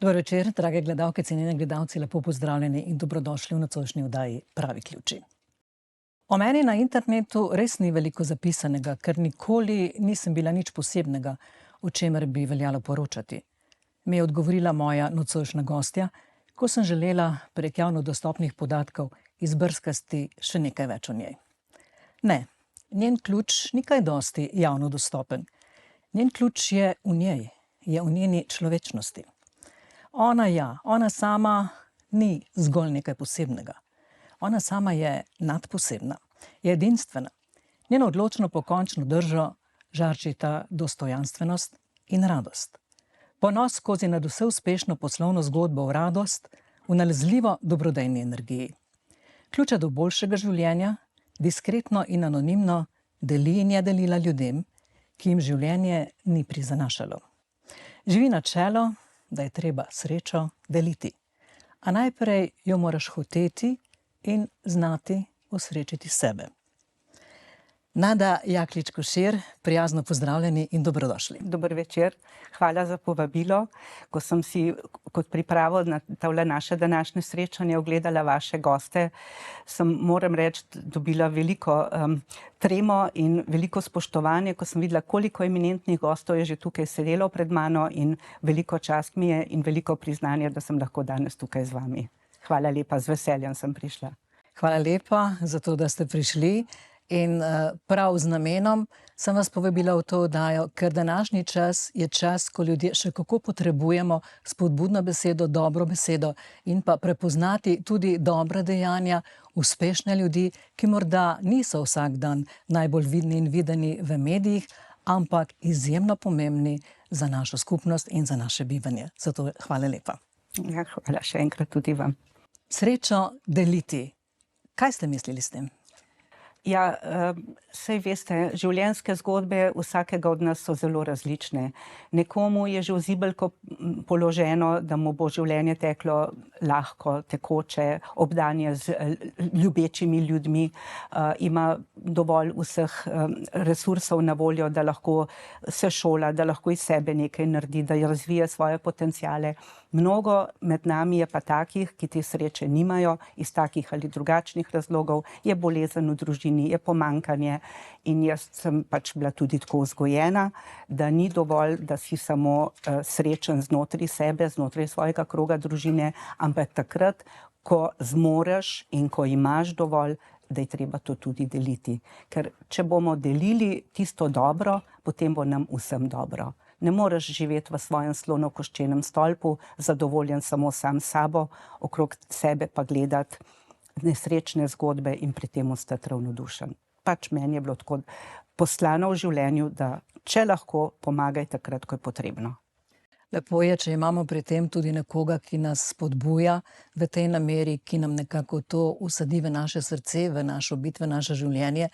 Dober večer, drage gledalke, cenjeni gledalci, lepo pozdravljeni in dobrodošli v nocojšnji oddaji Pravi ključi. O meni na internetu res ni veliko zapisanega, ker nikoli nisem bila nič posebnega, o čemer bi veljalo poročati. Mi je odgovorila moja nocojšnja gostja, ko sem želela prek javno dostopnih podatkov izbrskati še nekaj več o njej. Ne, njen ključ ni kaj dosti javno dostopen. Njen ključ je v njej, je v njeni človečnosti. Ona sama ni zgolj nekaj posebnega. Ona sama je nadposebna, je edinstvena. Njeno odločno pokončno držo žarčita dostojanstvenost in radost. Ponos skozi nadvse uspešno poslovno zgodbo v radost, v nalezljivo dobrodejni energiji. Ključa do boljšega življenja, diskretno in anonimno deli in je delila ljudem, ki jim življenje ni prizanašalo. Živi načelo, da je treba srečo deliti. A najprej jo moraš hoteti in znati osrečiti sebe. Nada Jaklič Košir, prijazno pozdravljeni in dobrodošli. Dober večer, hvala za povabilo. Ko sem si kot pripravo na tole naše današnje srečanje ogledala vaše goste, sem, moram reči, dobila veliko tremo in veliko spoštovanje, ko sem videla, koliko eminentnih gostov je že tukaj sedelo pred mano, in veliko čast mi je in veliko priznanje, da sem lahko danes tukaj z vami. Hvala lepa, z veseljem sem prišla. Hvala lepa za to, da ste prišli. In prav z namenom sem vas povabila v to oddajo, ker današnji čas je čas, ko ljudje še kako potrebujemo spodbudno besedo, dobro besedo in pa prepoznati tudi dobra dejanja, uspešne ljudi, ki morda niso vsak dan najbolj vidni in videni v medijih, ampak izjemno pomembni za našo skupnost in za naše bivanje. Zato hvala lepa. Ja, hvala še enkrat tudi vam. Srečo deliti. Kaj ste mislili s tem? Ja, saj veste, življenjske zgodbe vsakega od nas so zelo različne. Nekomu je že v zibelko položeno, da mu bo življenje teklo lahko, tekoče, obdanje z ljubečimi ljudmi, ima dovolj vseh resursov na voljo, da lahko se šola, da lahko iz sebe nekaj naredi, da razvije svoje potenciale. Mnogo med nami je pa takih, ki te sreče nimajo iz takih ali drugačnih razlogov, je bolezen v družini, je pomanjkanje, in jaz sem pač bila tudi tako vzgojena, da ni dovolj, da si samo srečen znotraj sebe, znotraj svojega kroga družine, ampak takrat, ko zmoreš in ko imaš dovolj, da je treba to tudi deliti. Ker če bomo delili tisto dobro, potem bo nam vsem dobro. Ne moreš živeti v svojem slonokoščenem stolpu, zadovoljen samo sam sabo, okrog sebe pa gledati nesrečne zgodbe in pri tem ostati ravnodušen. Pač meni je bilo tako poslano v življenju, da če lahko, pomagaj takrat, ko je potrebno. Lepo je, če imamo pri tem tudi nekoga, ki nas spodbuja v tej nameri, ki nam nekako to usadi v naše srce, v našo bit, v naše življenje.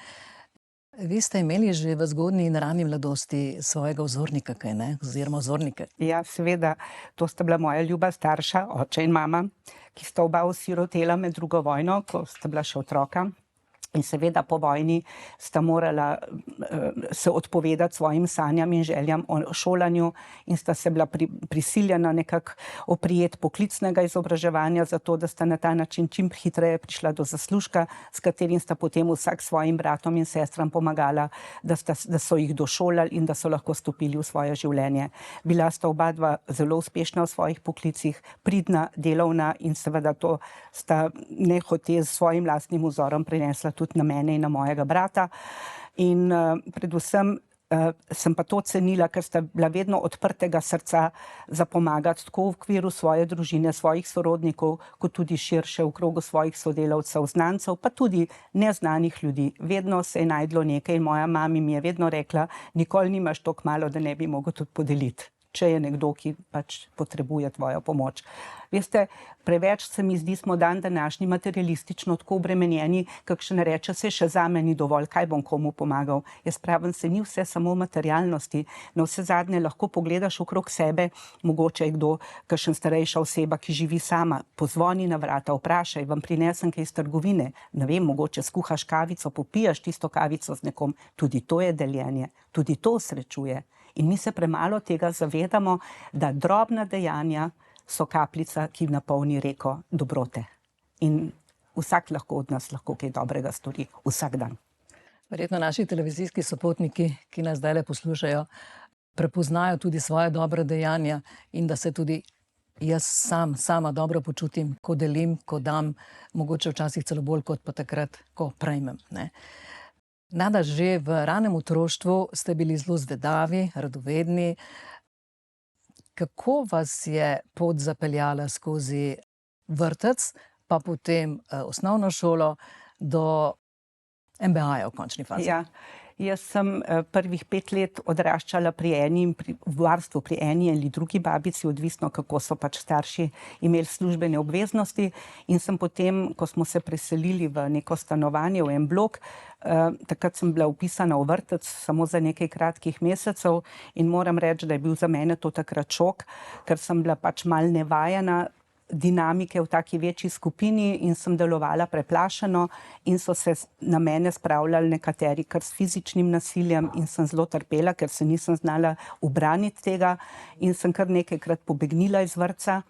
Vi ste imeli že v zgodnji in rani mladosti svojega vzornika, kaj ne? Oziroma vzornike. Ja, seveda, to sta bila moja ljuba starša, oče in mama, ki sta oba osirotela med drugo vojno, ko sta bila še otroka. In seveda po vojni sta morala se odpovedati svojim sanjam in željam o šolanju in sta se bila prisiljena nekako oprijeti poklicnega izobraževanja, zato da sta na ta način čim hitreje prišla do zaslužka, s katerim sta potem vsak svojim bratom in sestram pomagala, da so jih došolali in da so lahko stopili v svoje življenje. Bila sta oba dva zelo uspešna v svojih poklicih, pridna, delovna, in seveda to sta nehote s svojim lastnim vzorom prinesla tudi na mene in na mojega brata. In predvsem sem pa to cenila, ker sta bila vedno odprtega srca za pomagati tako v okviru svoje družine, svojih sorodnikov, kot tudi širše v krogu svojih sodelavcev, znancev, pa tudi neznanih ljudi. Vedno se je najdlo nekaj in moja mama mi je vedno rekla, nikoli nimaš toliko malo, da ne bi mogel tudi podeliti, če je nekdo, ki pač potrebuje tvojo pomoč. Veste, preveč se mi zdi, smo dan današnji materialistično tako obremenjeni, kakšen reče, se še zame ni dovolj, kaj bom komu pomagal. Jaz pravim, se ni vse samo materialnosti. Na vse zadnje lahko pogledaš okrog sebe, mogoče je kdo, kakšen starejša oseba, ki živi sama, pozvoni na vrata, vprašaj, vam prinesem kaj iz trgovine, ne vem, mogoče skuhaš kavico, popiješ tisto kavico z nekom, tudi to je deljenje, tudi to srečuje. In mi se premalo tega zavedamo, da drobna dejanja so kapljica, ki napolni reko dobrote. In vsak lahko od nas lahko kaj dobrega stori, vsak dan. Verjetno naši televizijski sopotniki, ki nas zdajle poslušajo, prepoznajo tudi svoje dobre dejanja in da se tudi jaz sama dobro počutim, ko delim, ko dam, mogoče včasih celo bolj kot pa takrat, ko prejmem, ne. Nada, že v ranem otroštvu ste bili zelo zvedavi, radovedni. Kako vas je pot zapeljala skozi vrtec, pa potem osnovno šolo do MBA-ja v končni fazi? Ja, jaz sem prvih 5 let odraščala v varstvu pri eni ali drugi babici, odvisno kako so pač starši imeli službene obveznosti, in sem potem, ko smo se preselili v neko stanovanje, v en blok, takrat sem bila vpisana v vrtec samo za nekaj kratkih mesecev in moram reči, da je bil za mene to takrat šok, ker sem bila pač malo nevajena dinamike v taki večji skupini in sem delovala preplašeno in so se na mene spravljali nekateri kar s fizičnim nasiljem in sem zelo trpela, ker se nisem znala ubraniti tega in sem kar nekajkrat pobegnila iz vrtca.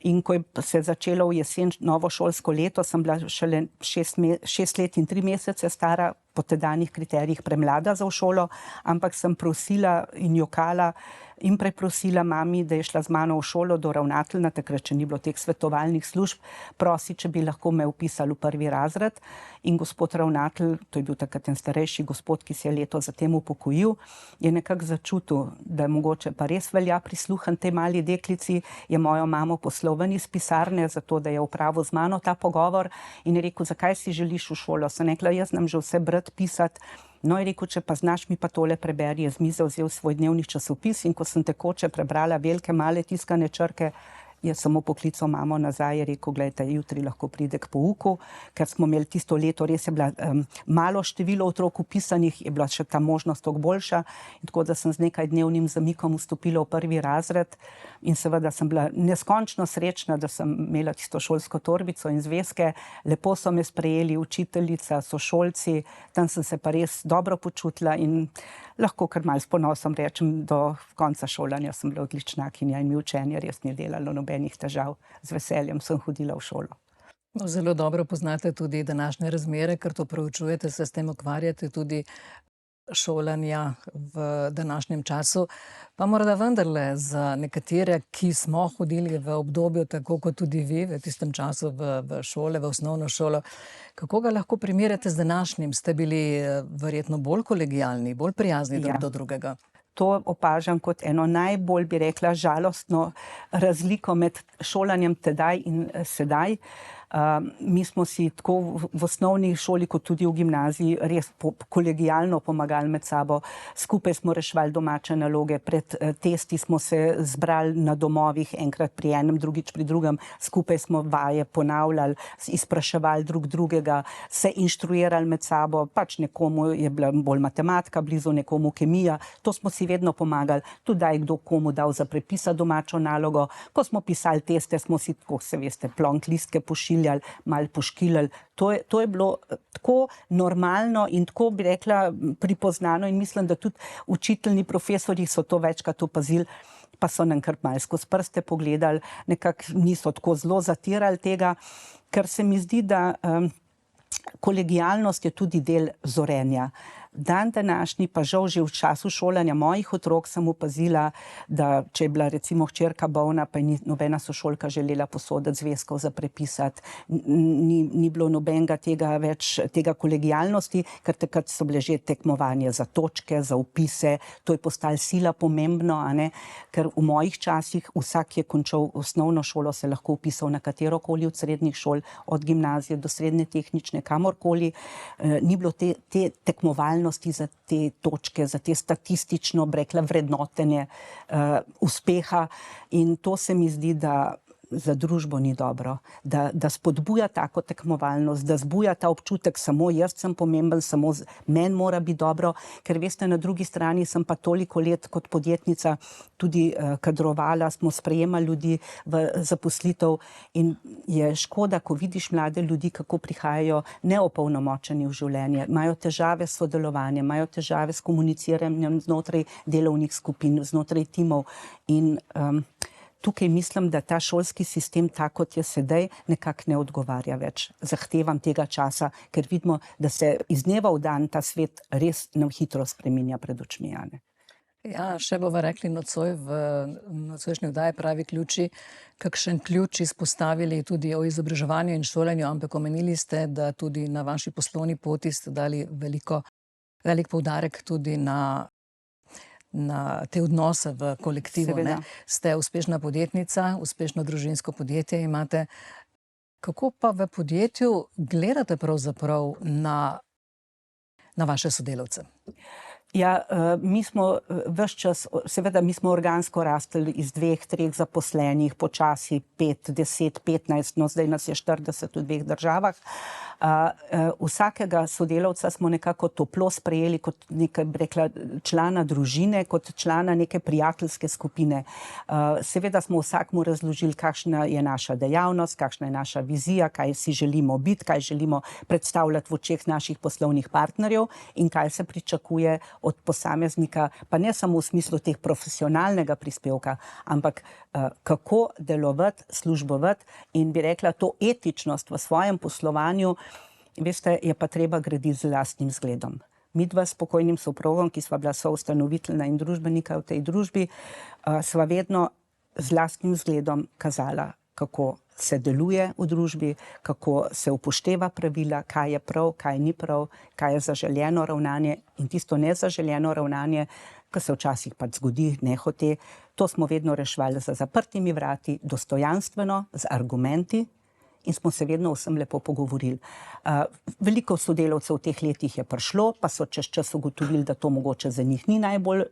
In ko je se začelo v jesen novo šolsko leto, sem bila šele 6 let in 3 mesece stara, po tedanjih kriterijih premlada za v šolo, ampak sem prosila in jokala in preprosila mami, da je šla z mano v šolo do ravnatelja, takrat še ni bilo teh svetovalnih služb, prosi, če bi lahko me vpisali v 1. razred. In gospod ravnatelj, to je bil takrat en starejši gospod, ki se je leto zatem upokojil, je nekako začutil, da mogoče pa res velja prisluhniti tej mali deklici, je mojo mamo poslal ven iz pisarne, zato da je opravil z mano ta pogovor in je rekel, zakaj si želiš v šolo? Sem rekla, jaz znam že vse brati, pisati. No, je rekel, če pa znaš, mi pa tole preberi. Je z mize vzel svoj dnevni časopis in ko sem tekoče prebrala velike, male tiskane črke, je samo poklical mamo nazaj, je rekel, glejte, jutri lahko pride k pouku, ker smo imeli tisto leto, res je bila malo število otrok vpisanih, je bila še ta možnost toliko boljša, in tako da sem z nekaj dnevnim zamikom vstopila v 1. razred in seveda sem bila neskončno srečna, da sem imela tisto šolsko torbico in zvezke, lepo so me sprejeli učiteljica, sošolci, tam sem se pa res dobro počutila in lahko kar malo s ponosom rečem, do konca šolanja sem bila odličnakinja in mi učenje res ni delalo nobenih težav. Z veseljem sem hodila v šolo. No, zelo dobro poznate tudi današnje razmere, ker to proučujete, se s tem ukvarjate tudi šolanja v današnjem času. Pa morda vendarle za nekatere, ki smo hodili v obdobju, tako kot tudi vi, v tistem času v šole, v osnovno šolo, kako ga lahko primerjate z današnjim? Ste bili verjetno bolj kolegialni, bolj prijazni drug do drugega? To opažam kot eno najbolj, bi rekla, žalostno razliko med šolanjem tedaj in sedaj. Mi smo si tako v osnovni šoli kot tudi v gimnaziji res kolegialno pomagali med sabo. Skupaj smo reševali domače naloge, pred testi smo se zbrali na domovih, enkrat pri enem, drugič pri drugem, skupaj smo vaje ponavljali, izpraševali drug drugega, se inštruirali med sabo, pač nekomu je bila bolj matematika blizu, nekomu kemija, to smo si vedno pomagali, tudi da je kdo komu dal za prepisati domačo nalogo. Ko smo pisali teste, smo si, tako se veste, plonk listke pošiljali, malo poškilali. To je bilo tako normalno in tako, bi rekla, pripoznano in mislim, da tudi učiteljni profesorji so to večkrat opazili, pa so nam kar malo skozi prste pogledali, nekako niso tako zelo zatirali tega, ker se mi zdi, da kolegialnost je tudi del zorenja. Dan današnji, pa žal že v času šolanja mojih otrok sem opazila, da če je bila recimo hčerka bolna, pa je nobena sošolka želela posoditi zvezkov za prepisati, ni bilo nobenega tega kolegialnosti, ker takrat so bile že tekmovanje za točke, za vpise, to je postalo sila pomembno, a ne, ker v mojih časih vsak je končal osnovno šolo, se lahko vpisal na katerokoli od srednjih šol, od gimnazije do srednje tehnične, kamorkoli, ni bilo te tekmovalnosti za te točke, za te statistično, rekla, vrednotenje uspeha in to se mi zdi, da za družbo ni dobro, da spodbuja tako tekmovalnost, da zbuja ta občutek, samo jaz sem pomemben, samo meni mora biti dobro, ker veste, na drugi strani sem pa toliko let kot podjetnica tudi kadrovala, smo sprejemali ljudi v zaposlitev in je škoda, ko vidiš mlade ljudi, kako prihajajo neopolnomočeni v življenje, imajo težave s sodelovanjem, imajo težave s komuniciranjem znotraj delovnih skupin, znotraj timov in tukaj mislim, da ta šolski sistem, tak kot je sedaj, nekako ne odgovarja več zahtevam tega časa, ker vidimo, da se iz dneva v dan ta svet res nam hitro spreminja pred očmi. Ja, še bova rekli nocoj v nocojšnji oddaji Pravi ključi, kakšen ključ izpostavili tudi o izobraževanju in šolanju, ampak omenili ste, da tudi na vaši poslovni poti ste dali velik poudarek tudi na te odnose v kolektivu. Ne? Ste uspešna podjetnica, uspešno družinsko podjetje imate. Kako pa v podjetju gledate pravzaprav na vaše sodelavce? Ja, mi smo ves čas, seveda mi smo organsko rastli iz 2, 3 zaposlenih, počasi 5, 10, 15, no zdaj nas je 40 v 2 državah. Vsakega sodelavca smo nekako toplo sprejeli kot nekaj, bi rekla, člana družine, kot člana neke prijateljske skupine. Seveda smo vsakmu razložili, kakšna je naša dejavnost, kakšna je naša vizija, kaj si želimo biti, kaj želimo predstavljati v očeh naših poslovnih partnerjev in kaj se pričakuje od posameznika, pa ne samo v smislu teh profesionalnega prispevka, ampak kako delovati, službovati in bi rekla, to etičnost v svojem poslovanju, veste, je pa treba graditi z lastnim zgledom. Midva s pokojnim soprogom, ki sva bila soustanovitelja in družbenika v tej družbi, sva vedno z lastnim zgledom kazala, kako se deluje v družbi, kako se upošteva pravila, kaj je prav, kaj ni prav, kaj je zaželjeno ravnanje in tisto nezaželjeno ravnanje, ki se včasih pač zgodi nehote. To smo vedno reševali za zaprtimi vrati, dostojanstveno, z argumenti in smo se vedno vsem lepo pogovorili. Veliko sodelavcev v teh letih je prišlo, pa so čez čas ugotovili, da to mogoče za njih ni najbolj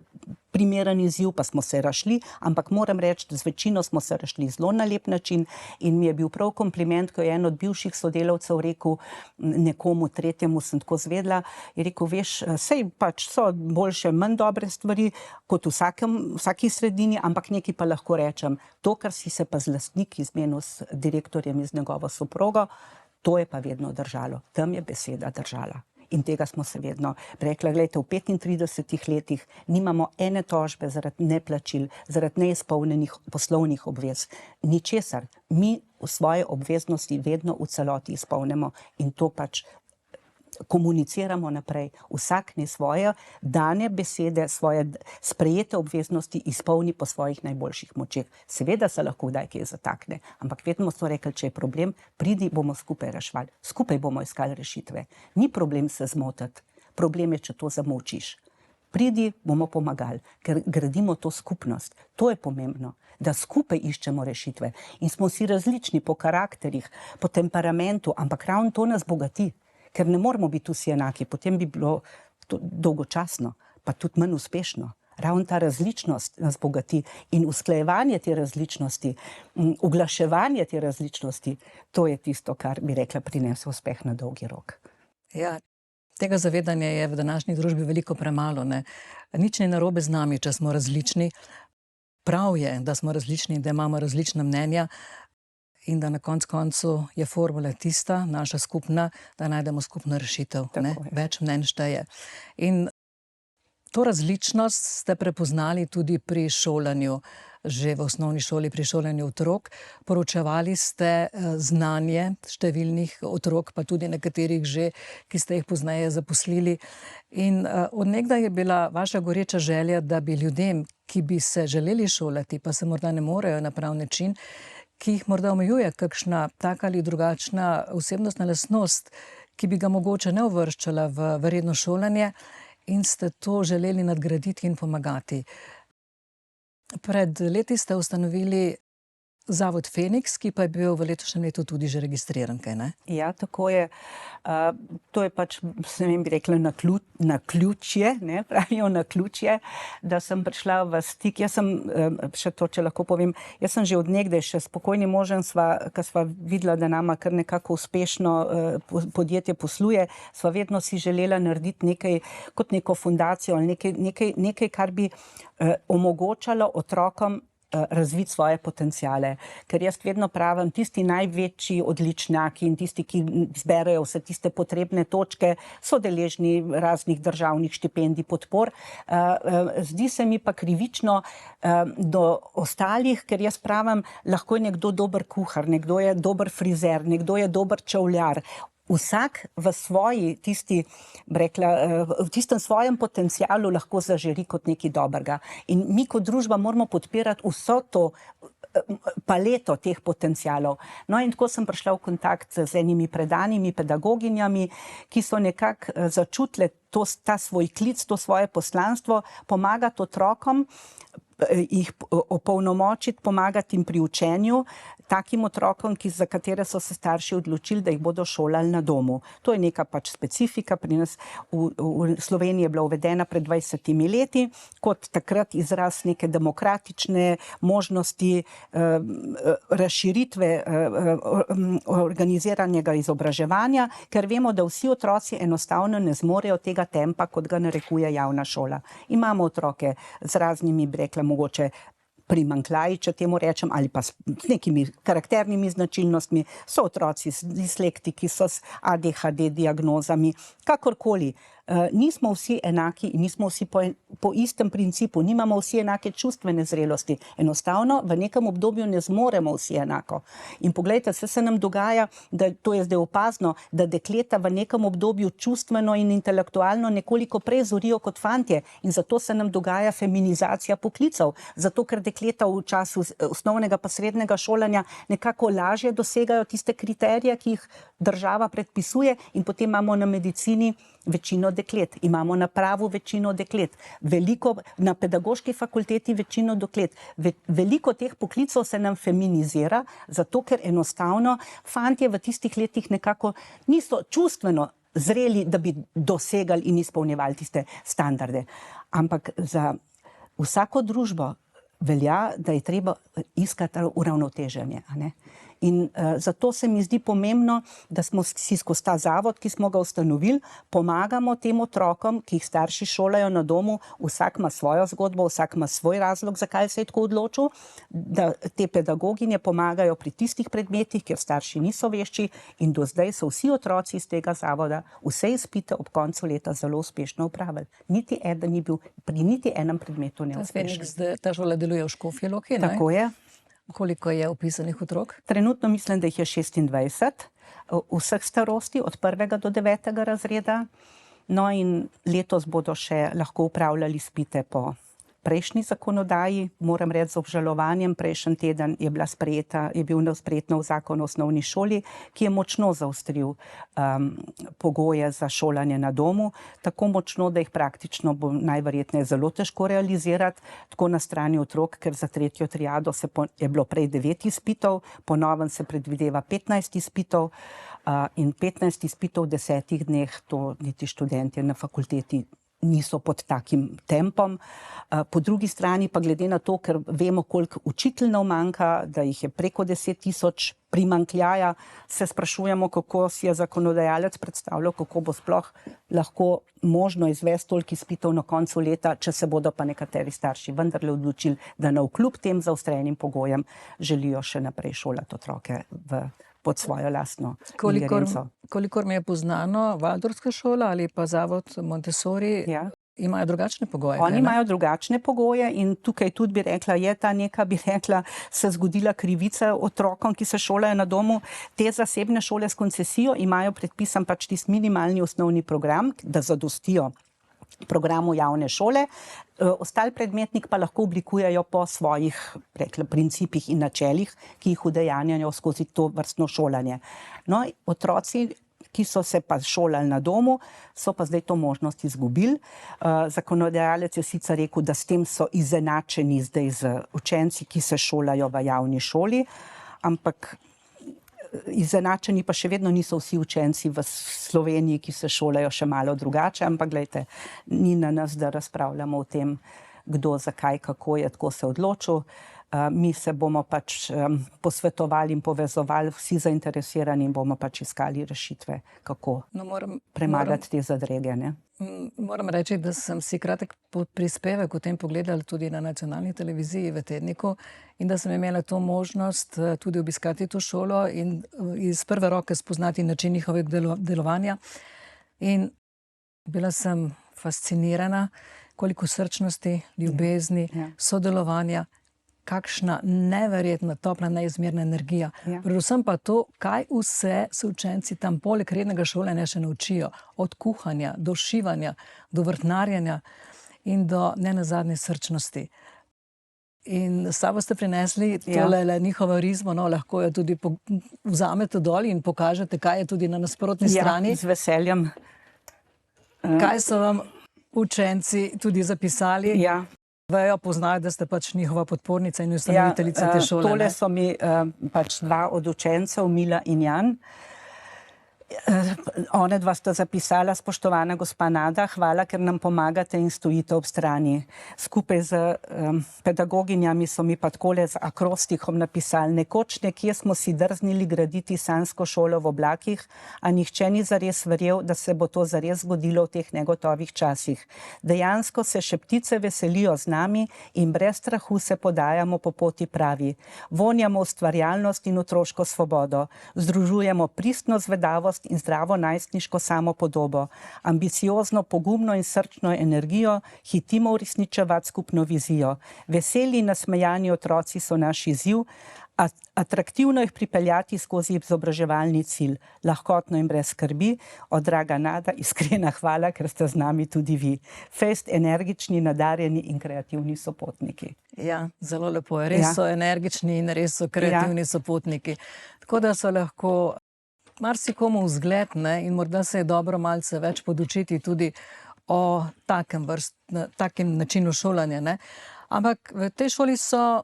primeren izziv, pa smo se razšli, ampak moram reči, da z večino smo se razšli zelo na lep način in mi je bil prav kompliment, ko je en od bivših sodelavcev rekel nekomu tretjemu, sem tako zvedla, je rekel, veš, sej pač so boljše, manj dobre stvari kot vsaki sredini, ampak nekaj pa lahko rečem, to, kar si se pa z lastniki zmenil s direktorjem iz njegovo soprogo, to je pa vedno držalo. Tam je beseda držala. In tega smo se vedno rekla, gledajte, v 35 letih nimamo ene tožbe zaradi neplačil, zaradi neizpolnjenih poslovnih obvez. Ničesar. Mi v svoje obveznosti vedno v celoti izpolnimo in to pač komuniciramo naprej. Vsak ne svoje dane besede, svoje sprejete obveznosti izpolni po svojih najboljših močeh. Seveda se lahko kdaj kaj zatakne, ampak vedno smo rekli, če je problem, pridi, bomo skupaj reševali. Skupaj bomo iskali rešitve. Ni problem se zmotiti. Problem je, če to zamolčiš. Pridi, bomo pomagali, ker gradimo to skupnost. To je pomembno, da skupaj iščemo rešitve. In smo si različni po karakterih, po temperamentu, ampak ravno to nas bogati. Ker ne moramo biti vsi enaki, potem bi bilo to dolgočasno, pa tudi manj uspešno. Ravno ta različnost nas bogati in usklajevanje te različnosti, uglaševanje te različnosti, to je tisto, kar bi rekla prinese uspeh na dolgi rok. Ja, tega zavedanja je v današnji družbi veliko premalo. Ne? Nič ni narobe z nami, če smo različni. Prav je, da smo različni, da imamo različna mnenja, in da na koncu je formula tista, naša skupna, da najdemo skupno rešitev. Več mnenj šteje. In to različnost ste prepoznali tudi pri šolanju, že v osnovni šoli, pri šolanju otrok. Poročevali ste znanje številnih otrok, pa tudi nekaterih že, ki ste jih pozneje zaposlili. In od nekdaj je bila vaša goreča želja, da bi ljudem, ki bi se želeli šolati, pa se morda ne morejo na prav način, ki jih morda omejuje kakšna taka ali drugačna osebnostna lastnost, ki bi ga mogoče ne uvrščala v redno šolanje in ste to želeli nadgraditi in pomagati. Pred leti ste ustanovili Zavod Feniks, ki pa je bil v letošnjem letu tudi že registriran, kaj ne? Ja, tako je. To je pač, ne vem, bi rekla, naključje, ne, pravijo naključje, da sem prišla v stik. Jaz sem, še to, če lahko povem, jaz sem že od nekdaj, še s pokojnim možem ko sva videla, da nama kar nekako uspešno podjetje posluje, sva vedno si želela narediti nekaj, kot neko fundacijo ali nekaj, kar bi omogočalo otrokom razviti svoje potenciale. Ker jaz vedno pravim, tisti največji odličnjaki in tisti, ki zberejo vse tiste potrebne točke, so deležni raznih državnih štipendij, podpor. Zdi se mi pa krivično do ostalih, ker jaz pravim, lahko je nekdo dober kuhar, nekdo je dober frizer, nekdo je dober čevljar. Vsak v svoji v tistem svojem potencialu lahko zaželi kot nekaj dobrega. In mi kot družba moramo podpirati vso to paleto teh potencialov. No in tako sem prišla v kontakt z enimi predanimi pedagoginjami, ki so nekako začutile ta svoj klic, to svoje poslanstvo, pomagati otrokom, jih opolnomočiti, pomagati jim pri učenju, takim otrokom, za katere so se starši odločili, da jih bodo šolali na domu. To je neka pač specifika. Pri nas v Sloveniji je bila uvedena pred 20 leti kot takrat izraz neke demokratične možnosti razširitve organiziranega izobraževanja, ker vemo, da vsi otroci enostavno ne zmorejo tega tempa, kot ga narekuje javna šola. Imamo otroke z raznimi, bi rekla, mogoče primanjkljaji, če temu rečem, ali pa s nekimi karakternimi značilnostmi, so otroci z dislektiki, so s ADHD diagnozami, kakorkoli. Nismo vsi enaki in nismo vsi po istem principu, nimamo vsi enake čustvene zrelosti. Enostavno v nekem obdobju ne zmoremo vsi enako. In poglejte, se nam dogaja, da to je zdaj opazno, da dekleta v nekem obdobju čustveno in intelektualno nekoliko prej zorijo kot fantje. In zato se nam dogaja feminizacija poklicev. Zato, ker dekleta v času osnovnega pa srednjega šolanja nekako lažje dosegajo tiste kriterije, ki jih država predpisuje, in potem imamo na medicini večino deklet, imamo na pravu večino deklet, veliko na pedagoški fakulteti večino deklet. Veliko teh poklicev se nam feminizira, zato ker enostavno fantje v tistih letih nekako niso čustveno zreli, da bi dosegali in izpolnjevali tiste standarde. Ampak za vsako družbo velja, da je treba iskati uravnoteženje, a ne? In zato se mi zdi pomembno, da smo si skozi ta zavod, ki smo ga ustanovili, pomagamo tem otrokom, ki jih starši šolajo na domu, vsak ima svojo zgodbo, vsak ima svoj razlog, zakaj se je tako odločil, da te pedagoginje pomagajo pri tistih predmetih, kjer starši niso vešči, in do zdaj so vsi otroci iz tega zavoda vse izpite ob koncu leta zelo uspešno opravili. Niti eden ni bil pri niti enem predmetu neuspešen. Ta šola deluje v Škofji Loki, ne? Tako je. Koliko je vpisanih otrok? Trenutno mislim, da jih je 26, vseh starosti, od 1. do 9. razreda. No in letos bodo še lahko upravljali izpite po prejšnji zakonodaji. Moram reči z obžalovanjem, prejšnji teden je bil sprejet nov zakon o osnovni šoli, ki je močno zaostril pogoje za šolanje na domu, tako močno, da jih praktično bo najverjetneje zelo težko realizirati, tako na strani otrok, ker za 3. triado je bilo prej 9 izpitov, po novem se predvideva 15 izpitov, in 15 izpitov v 10 dneh, to niti študentje na fakulteti niso pod takim tempom. Po drugi strani pa glede na to, ker vemo, koliko učiteljev manjka, da jih je preko 10.000 primanjkljaja, se sprašujemo, kako si je zakonodajalec predstavljal, kako bo sploh lahko možno izvesti toliko izpitov na koncu leta, če se bodo pa nekateri starši vendarle odločili, da navkljub tem zaostrenim pogojem želijo še naprej šolati otroke pod svojo lastno ingerenco. Kolikor mi je poznano, Valdorfska šola ali pa zavod Montessori imajo drugačne pogoje. Oni imajo drugačne pogoje in tukaj tudi bi rekla, je ta neka, bi rekla, se zgodila krivica otrokom, ki se šolajo na domu. Te zasebne šole s koncesijo imajo predpisan pač tisti minimalni osnovni program, da zadostijo programu javne šole. Ostali predmetnik pa lahko oblikujejo po svojih, rekla, principih in načelih, ki jih udejanjajo skozi to vrstno šolanje. No, otroci, ki so se pa šolali na domu, so pa zdaj to možnost izgubili. Zakonodajalec je sicer rekel, da s tem so izenačeni zdaj z učenci, ki se šolajo v javni šoli, ampak izenačeni pa še vedno niso vsi učenci v Sloveniji, ki se šolajo še malo drugače, ampak glejte, ni na nas, da razpravljamo o tem, kdo, zakaj, kako je tako se odločil. Mi se bomo pač posvetovali in povezovali, vsi zainteresirani in bomo pač iskali rešitve, kako premagati te zadrege, ne. Moram reči, da sem si kratek prispevek o tem pogledala tudi na nacionalni televiziji v Tedniku in da sem imela to možnost tudi obiskati to šolo in iz prve roke spoznati način njihovega delovanja. In bila sem fascinirana, koliko srčnosti, ljubezni, sodelovanja, kakšna neverjetna, topla, neizmerna energija. Predvsem pa to, kaj vse se učenci tam poleg rednega šolanja še naučijo. Od kuhanja, do šivanja, do vrtnarjenja in do nenazadnje srčnosti. In s sabo ste prinesli tole njihovo rizmo, no, lahko jo tudi vzamete dol in pokažete, kaj je tudi na nasprotni strani. Ja, z veseljem. Kaj so vam učenci tudi zapisali? Ja. Vejo, poznajo, da ste pač njihova podpornica in ustanoviteljica te šole. Tole so mi pač dva od učencev, Mila in Jan. One dva sta zapisala: spoštovana gospa Nada, hvala, ker nam pomagate in stojite ob strani. Skupaj z pedagoginjami so mi pa takole z akrostihom napisali: nekoč nekje smo si drznili graditi sanjsko šolo v oblakih, a nihče ni zares verjel, da se bo to zares zgodilo v teh negotovih časih. Dejansko se še ptice veselijo z nami in brez strahu se podajamo po poti pravi. Vonjamo ustvarjalnost in otroško svobodo. Združujemo pristno zvedavost in zdravo najstniško samopodobo. Ambiciozno, pogumno in srčno energijo hitimo uresničevati skupno vizijo. Veseli in nasmejani otroci so naš izziv, atraktivno jih pripeljati skozi izobraževalni cilj. Lahkotno in brez skrbi. Draga Nada, iskrena hvala, ker ste z nami tudi vi. Fejst energični, nadarjeni in kreativni sopotniki. Ja, zelo lepo je. Res so energični in res so kreativni sopotniki. Tako da so lahko marsikomu vzgled, ne, in morda se je dobro malce več podučiti tudi o takem načinu šolanja, ne. Ampak v tej šoli so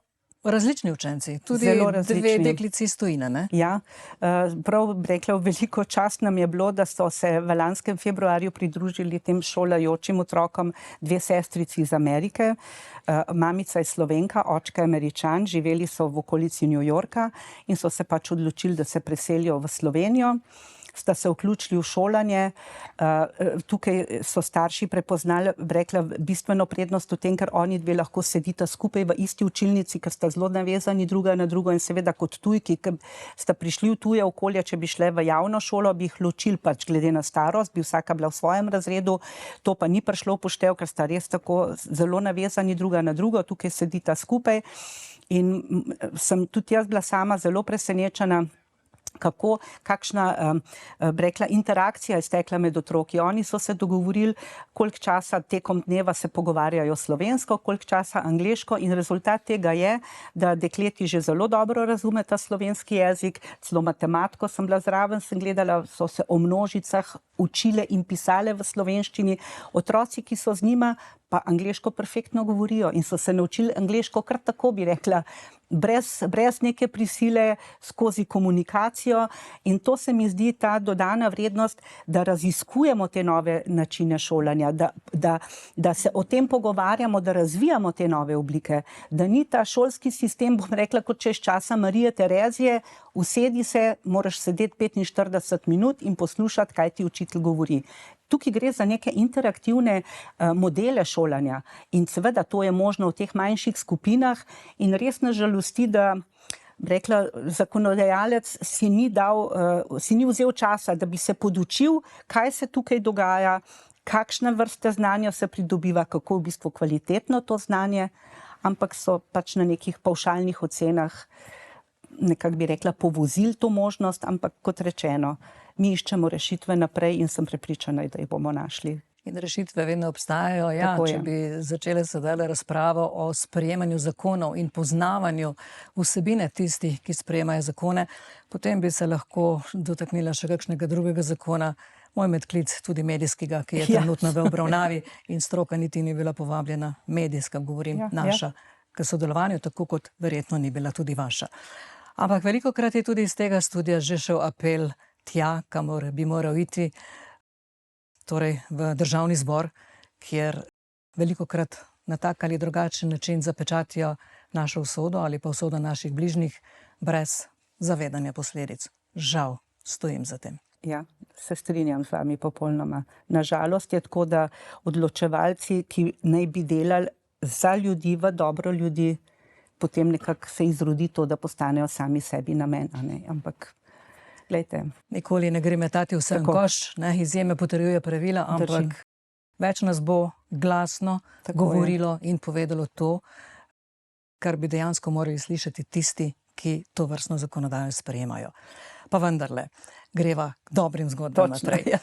različni učenci, tudi dve deklici iz tujine, ne? Ja, prav rekla, veliko čast nam je bilo, da so se v lanskem februarju pridružili tem šolajočim otrokom dve sestrici iz Amerike. Mamica je Slovenka, očka je Američan, živeli so v okolici New Yorka in so se pač odločili, da se preselijo v Slovenijo. Sta se vključili v šolanje. Tukaj so starši prepoznali, rekla, bistveno prednost v tem, ker oni dve lahko sedita skupaj v isti učilnici, ker sta zelo navezani druga na drugo in seveda kot tujki, ker sta prišli v tuje okolje, če bi šle v javno šolo, bi jih ločili pač glede na starost, bi vsaka bila v svojem razredu, to pa ni prišlo v poštev, ker sta res tako zelo navezani druga na drugo, tukaj sedita skupaj. In sem tudi jaz bila sama zelo presenečena, kakšna, rekla, interakcija je stekla med otroki. Oni so se dogovorili, koliko časa tekom dneva se pogovarjajo slovensko, koliko časa angleško in rezultat tega je, da dekleti že zelo dobro razumeta slovenski jezik, celo matematiko sem bila zraven, sem gledala, so se o množicah učile in pisale v slovenščini. Otroci, ki so z njima, pa angleško perfektno govorijo in so se naučili angleško kar tako, bi rekla, brez neke prisile, skozi komunikacijo. In to se mi zdi ta dodana vrednost, da raziskujemo te nove načine šolanja, da se o tem pogovarjamo, da razvijamo te nove oblike, da ni ta šolski sistem, bom rekla, kot čez časa Marije Terezije, usedi se, moraš sedeti 45 minut in poslušati, kaj ti učitelj govori. Tukaj gre za neke interaktivne modele šolanja in seveda to je možno v teh manjših skupinah in res nas žalosti, da, rekla, zakonodajalec si ni vzel časa, da bi se podučil, kaj se tukaj dogaja, kakšne vrste znanja se pridobiva, kako v bistvu kvalitetno to znanje, ampak so pač na nekih pavšalnih ocenah, nekako bi rekla, povozili to možnost, ampak kot rečeno, mi iščemo rešitve naprej in sem prepričana, da jih bomo našli. In rešitve vedno obstajajo, ja, če bi začele sedaj razpravo o sprejemanju zakonov in poznavanju vsebine tistih, ki sprejemajo zakone, potem bi se lahko dotaknila še kakšnega drugega zakona, moj medklic tudi medijskega, ki je trenutno v obravnavi in stroka niti ni bila povabljena, medijska, govorim, naša, k sodelovanju, tako kot verjetno ni bila tudi vaša. Ampak velikokrat je tudi iz tega studia že šel apel tja, kamor bi moral iti, torej v Državni zbor, kjer velikokrat na tak ali drugačen način zapečatijo našo usodo ali pa usodo naših bližnjih brez zavedanja posledic. Žal, stojim za tem. Ja, se strinjam z vami popolnoma. Nažalost je tako, da odločevalci, ki naj bi delali za ljudi, v dobro ljudi, potem nekako se izrodi to, da postanejo sami sebi namen, a ne, ampak glejte. Nikoli ne gre metati vse v koš, ne, izjeme potrjuje pravila, ampak več nas bo glasno govorilo in povedalo to, kar bi dejansko morali slišati tisti, ki to vrstno zakonodajo sprejemajo. Pa vendarle, greva k dobrim zgodbam naprej.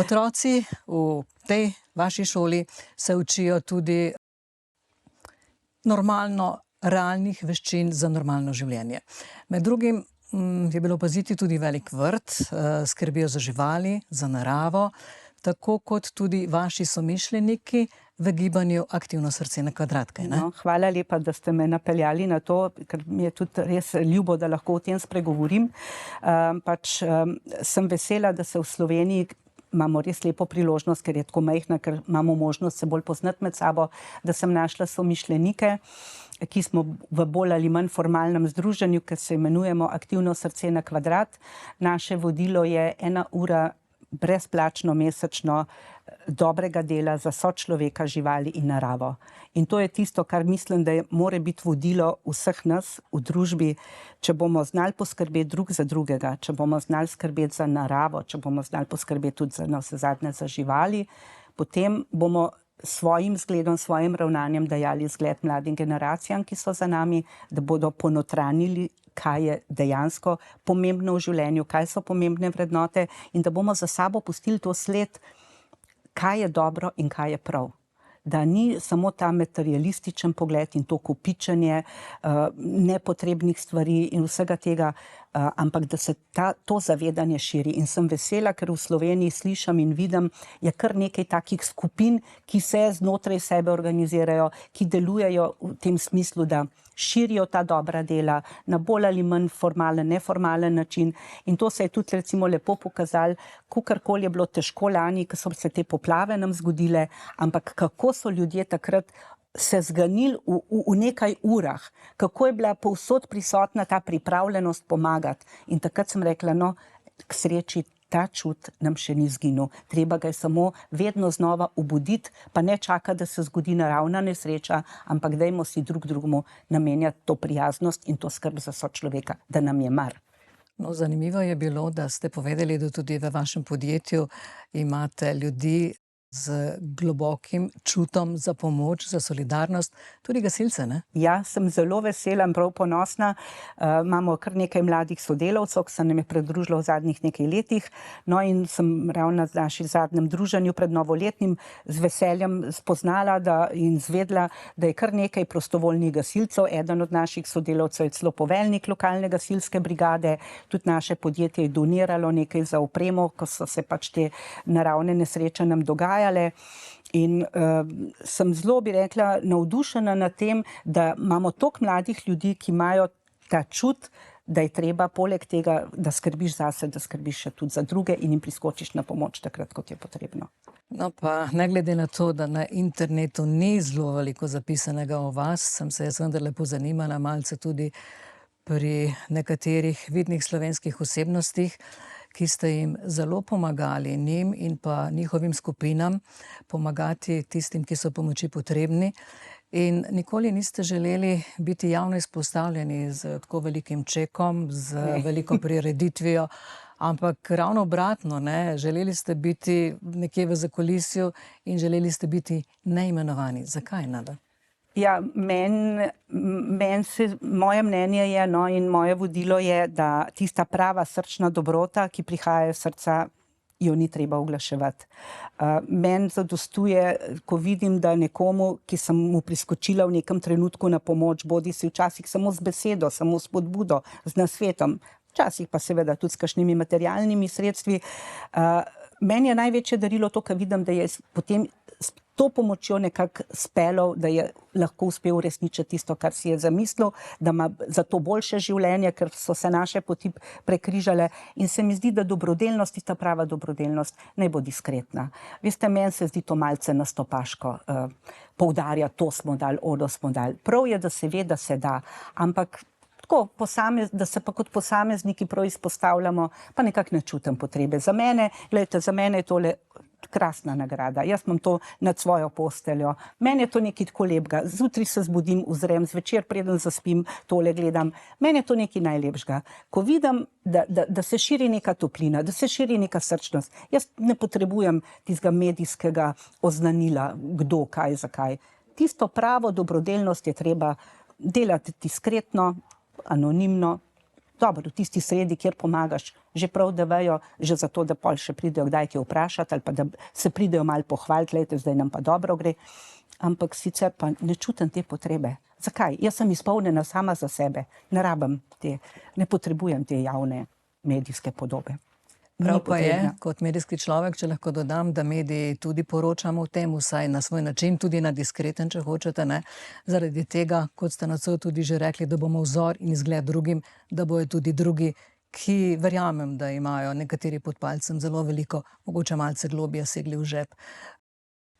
Otroci v tej vaši šoli se učijo tudi normalno realnih veščin za normalno življenje. Med drugim je bilo opaziti tudi velik vrt, skrbijo za živali, za naravo, tako kot tudi vaši somišljeniki v gibanju Aktivno srce na kvadrat. No, hvala lepa, da ste me napeljali na to, ker mi je tudi res ljubo, da lahko o tem spregovorim. Sem vesela, da se v Sloveniji imamo res lepo priložnost, ker je tako majhna, ker imamo možnost se bolj poznati med sabo, da sem našla somišljenike, ki smo v bolj ali manj formalnem združenju, ki se imenujemo Aktivno srce na kvadrat. Naše vodilo je 1 ura brezplačno mesečno dobrega dela za sočloveka, živali in naravo. In to je tisto, kar mislim, da mora biti vodilo vseh nas v družbi, če bomo znali poskrbeti drug za drugega, če bomo znali skrbeti za naravo, če bomo znali poskrbeti tudi navsezadnje za živali, potem bomo svojim zgledom, svojim ravnanjem dajali zgled mladim generacijam, ki so za nami, da bodo ponotranili, kaj je dejansko pomembno v življenju, kaj so pomembne vrednote in da bomo za sabo pustili to sled, kaj je dobro in kaj je prav. Da ni samo ta materialističen pogled in to kopičenje nepotrebnih stvari in vsega tega, ampak da se to zavedanje širi. In sem vesela, ker v Sloveniji slišim in vidim, je kar nekaj takih skupin, ki se znotraj sebe organizirajo, ki delujejo v tem smislu, da širijo ta dobra dela na bolj ali manj formalen, neformalen način. In to se je tudi recimo lepo pokazalo, kakorkoli je bilo težko lani, ko so se te poplave nam zgodile, ampak kako so ljudje takrat se zganili v nekaj urah, kako je bila povsod prisotna ta pripravljenost pomagati. In takrat sem rekla, no, k sreči ta čut nam še ni zginil. Treba ga je samo vedno znova obuditi, pa ne čaka, da se zgodi naravna nesreča, ampak dajmo si drugemu namenjati to prijaznost in to skrb za sočloveka, da nam je mar. No, zanimivo je bilo, da ste povedali, da tudi v vašem podjetju imate ljudi z globokim čutom za pomoč, za solidarnost, tudi gasilce, ne? Ja, sem zelo vesela in prav ponosna. Imamo kar nekaj mladih sodelavcev, ki se nam je pridružilo v zadnjih nekaj letih. No in sem ravno v našem zadnjem druženju pred novoletnim z veseljem spoznala in zvedla, da je kar nekaj prostovoljnih gasilcev. Eden od naših sodelavcev je celo poveljnik lokalne gasilske brigade. Tudi naše podjetje je doniralo nekaj za opremo, ko so se pač te naravne nesreče nam dogajale. In sem zelo, bi rekla, navdušena nad tem, da imamo toliko mladih ljudi, ki imajo ta čut, da je treba poleg tega, da skrbiš zase, da skrbiš še tudi za druge in jim priskočiš na pomoč takrat, kot je potrebno. No pa, ne glede na to, da na internetu ni zelo veliko zapisanega o vas, sem se jaz vendarle pozanimala malce tudi pri nekaterih vidnih slovenskih osebnostih, ki ste jim zelo pomagali, njim in pa njihovim skupinam, pomagati tistim, ki so pomoči potrebni. In nikoli niste želeli biti javno izpostavljeni z tako velikim čekom, z veliko prireditvijo, ampak ravno obratno, ne, želeli ste biti nekje v zakulisju in želeli ste biti neimenovani. Zakaj, Nada? Ja, moje mnenje je, no, in moje vodilo je, da tista prava srčna dobrota, ki prihaja iz srca, jo ni treba oglaševati. Meni zadostuje, ko vidim, da nekomu, ki sem mu priskočila v nekem trenutku na pomoč, bodi si včasih samo z besedo, samo s spodbudo, z nasvetom, včasih pa seveda tudi s kakšnimi materialnimi sredstvi. Meni je največje darilo to, kar vidim, da je potem to pomočjo nekako speljal, da je lahko uspel uresničiti tisto, kar si je zamislil, da ima za to boljše življenje, ker so se naše poti prekrižale. In se mi zdi, da dobrodelnost, tista prava dobrodelnost, naj bo diskretna. Veste, meni se zdi to malce nastopaško, poudarja, to smo dali, ono smo dali. Prav je, da se ve, da se da, ampak tako, da se pa kot posamezniki prav izpostavljamo, pa nekako ne čutim potrebe. Za mene, gledajte, za mene je tole krasna nagrada. Jaz imam to nad svojo posteljo. Meni je to nekaj tako lepega. Zjutraj se zbudim, uzrem, zvečer preden zaspim, tole gledam. Meni je to nekaj najlepšega. Ko vidim, da se širi neka toplina, da se širi neka srčnost. Jaz ne potrebujem tistega medijskega oznanila, kdo, kaj, zakaj. Tisto pravo dobrodelnost je treba delati diskretno, anonimno, dobro, v tisti sredi, kjer pomagaš, že prav, da vejo, že zato, da pol še pridejo kdaj te vprašati ali pa da se pridejo malo pohvaliti, lejte, zdaj nam pa dobro gre, ampak sicer pa ne čutim te potrebe. Zakaj? Jaz sem izpolnjena sama za sebe, ne potrebujem te javne medijske podobe. Prav pa je, kot medijski človek, če lahko dodam, da mediji tudi poročamo o tem, vsaj na svoj način, tudi na diskreten, če hočete, ne. Zaradi tega, kot ste nocoj tudi že rekli, da bomo vzor in izgled drugim, da bojo tudi drugi, ki verjamem, da imajo nekateri pod palcem zelo veliko, mogoče malce globje segli v žep.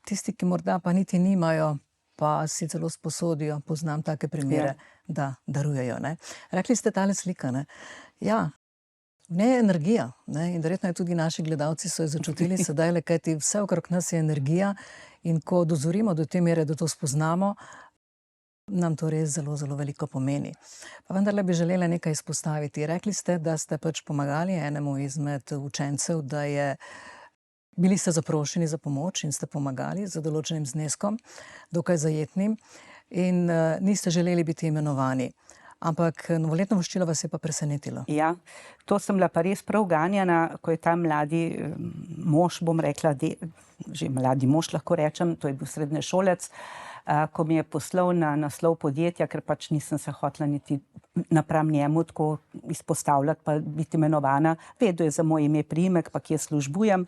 Tisti, ki morda pa niti nimajo, pa si celo sposodijo, poznam take primere, da darujejo, ne. Rekli ste tale slika, ne. Ja. V njej je energija, ne, in verjetno je tudi naši gledalci so jo začutili sedaj, kajti vse okrog nas je energija in ko dozorimo do te mere, da to spoznamo, nam to res zelo, zelo veliko pomeni. Pa vendarle bi želela nekaj izpostaviti. Rekli ste, da ste pač pomagali enemu izmed učencev, bili ste zaprošeni za pomoč in ste pomagali z določenim zneskom, dokaj zajetnim, in niste želeli biti imenovani. Ampak novoletno voščilo vas je pa presenetilo. Ja, to sem bila pa res prav ganjena, ko je ta mladi mož, bom rekla, že mladi mož lahko rečem, to je bil srednješolec, ko mi je poslal na naslov podjetja, ker pač nisem se hotela niti napram njemu tako izpostavljati, pa biti imenovana. Vedel je za moj ime, priimek, pa kje službujem.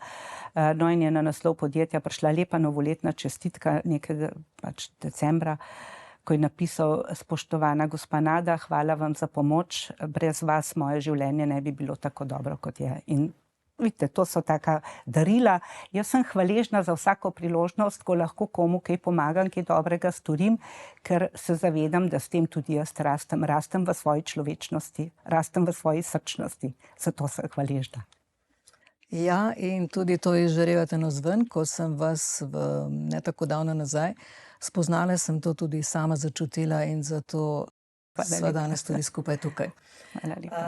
No in je na naslov podjetja prišla lepa novoletna čestitka nekega pač decembra, ko je napisal: spoštovana gospa Nada, hvala vam za pomoč, brez vas moje življenje ne bi bilo tako dobro, kot je. In vidite, to so taka darila. Jaz sem hvaležna za vsako priložnost, ko lahko komu kaj pomagam, kaj dobrega storim, ker se zavedam, da s tem tudi jaz rastem v svoji človečnosti, rastem v svoji srčnosti. Zato sem hvaležna. Ja, in tudi to izžarevate navzven, ko sem vas ne tako davno nazaj spoznala, sem to tudi sama začutila in zato sva danes tudi skupaj tukaj. Hvala lepa.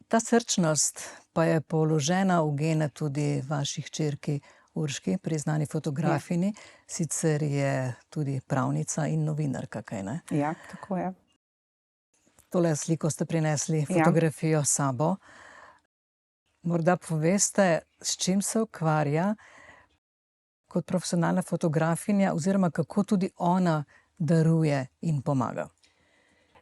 Ta srčnost pa je položena v gene tudi vaši hčerki Urški, priznani fotografini, sicer je tudi pravnica in novinarka, kaj ne? Ja, tako je. Tole sliko ste prinesli, fotografijo s sabo. Morda poveste, s čim se ukvarja kot profesionalna fotografinja oziroma kako tudi ona daruje in pomaga?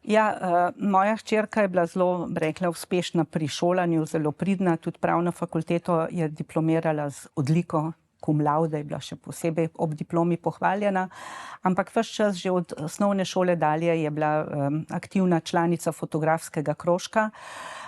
Ja, moja hčerka je bila zelo, rekla, uspešna pri šolanju, zelo pridna, tudi pravno fakulteto je diplomirala z odliko, cum laude, je bila še posebej ob diplomi pohvaljena, ampak ves čas že od osnovne šole dalje je bila aktivna članica fotografskega krožka.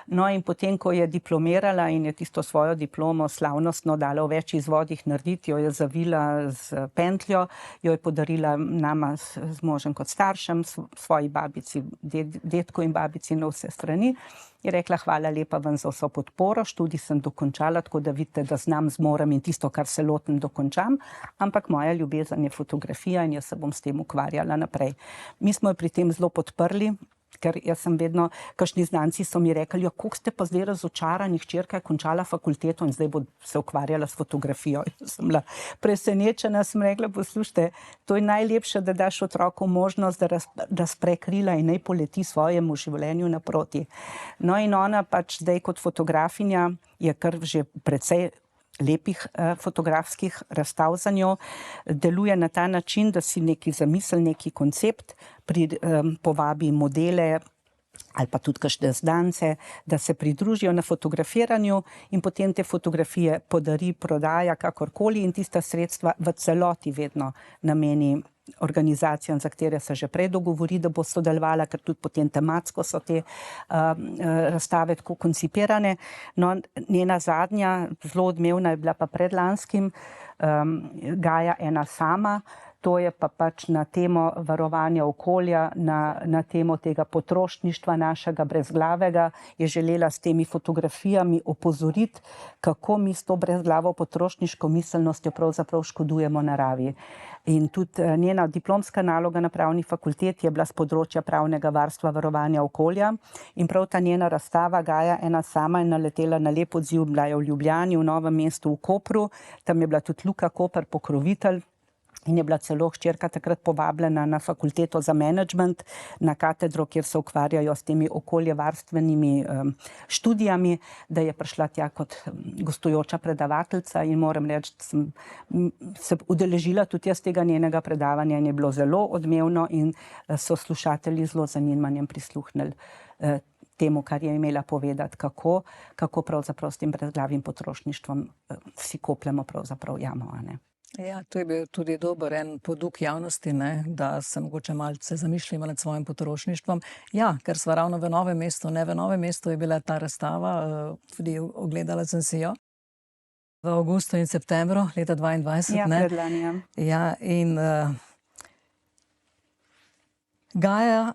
No in potem, ko je diplomirala in je tisto svojo diplomo slavnostno dala v več izvodih narediti, jo je zavila z pentljo, jo je podarila nama z možem kot staršem, svoji babici, dedku in babici na vse strani. Je rekla: hvala lepa vam za vso podporo, študij sem dokončala, tako da vidite, da znam, zmorem in tisto, kar se lotim, dokončam, ampak moja ljubezen je fotografija in jaz se bom s tem ukvarjala naprej. Mi smo jo pri tem zelo podprli, ker jaz sem vedno, kakšni znanci so mi rekli: ja, koliko ste pa zdaj razočarani, hčerka je končala fakulteto in zdaj bo se ukvarjala s fotografijo. Jaz sem bila presenečena, sem rekla: poslušajte, to je najlepše, da daš otroku možnost, da razpre krila in naj poleti svojemu življenju naproti. No in ona pač zdaj kot fotografinja je kar že precej lepih fotografskih razstav za njo, deluje na ta način, da si neki zamisel, neki koncept, povabi modele ali pa tudi kakšne znance, da se pridružijo na fotografiranju in potem te fotografije podari, prodaja, kakorkoli in tista sredstva v celoti vedno nameni organizacijam, za katere se že prej dogovori, da bo sodelovala, ker tudi potem tematsko so te razstave tako koncipirane. No, njena zadnja, zelo odmevna je bila pa predlanskim, Gaja ena sama. To je pa pač na temo varovanja okolja, na temo tega potrošništva našega brezglavega, je želela s temi fotografijami opozoriti, kako mi s to brezglavo potrošniško miselnostjo pravzaprav škodujemo naravi. In tudi njena diplomska naloga na pravni fakulteti je bila z področja pravnega varstva varovanja okolja in prav ta njena razstava Gaja ena sama je naletela na lep odziv, bila je v Ljubljani, v Novem mestu, v Kopru, tam je bila tudi Luka Koper pokrovitelj. In je bila celo hčerka takrat povabljena na fakulteto za menedžment, na katedro, kjer se ukvarjajo s temi okoljevarstvenimi študijami, da je prišla tja kot gostujoča predavateljica in moram reči, da sem se udeležila tudi jaz tega njenega predavanja in je bilo zelo odmevno in so slušatelji zelo zanimanjem prisluhnili temu, kar je imela povedati, kako pravzaprav s tem brezglavim potrošništvom si kopljemo pravzaprav jamo, a ne. Ja, to je bil tudi dober en poduk javnosti, ne, da se mogoče malce zamišljimo nad svojim potrošništvom. Ja, ker sva ravno v Novem mestu, ne v Novem mestu je bila ta razstava, tudi ogledala sem si jo v avgustu in septembru leta 2022. Ja, ne. predlani, ja. Ja, in Gaja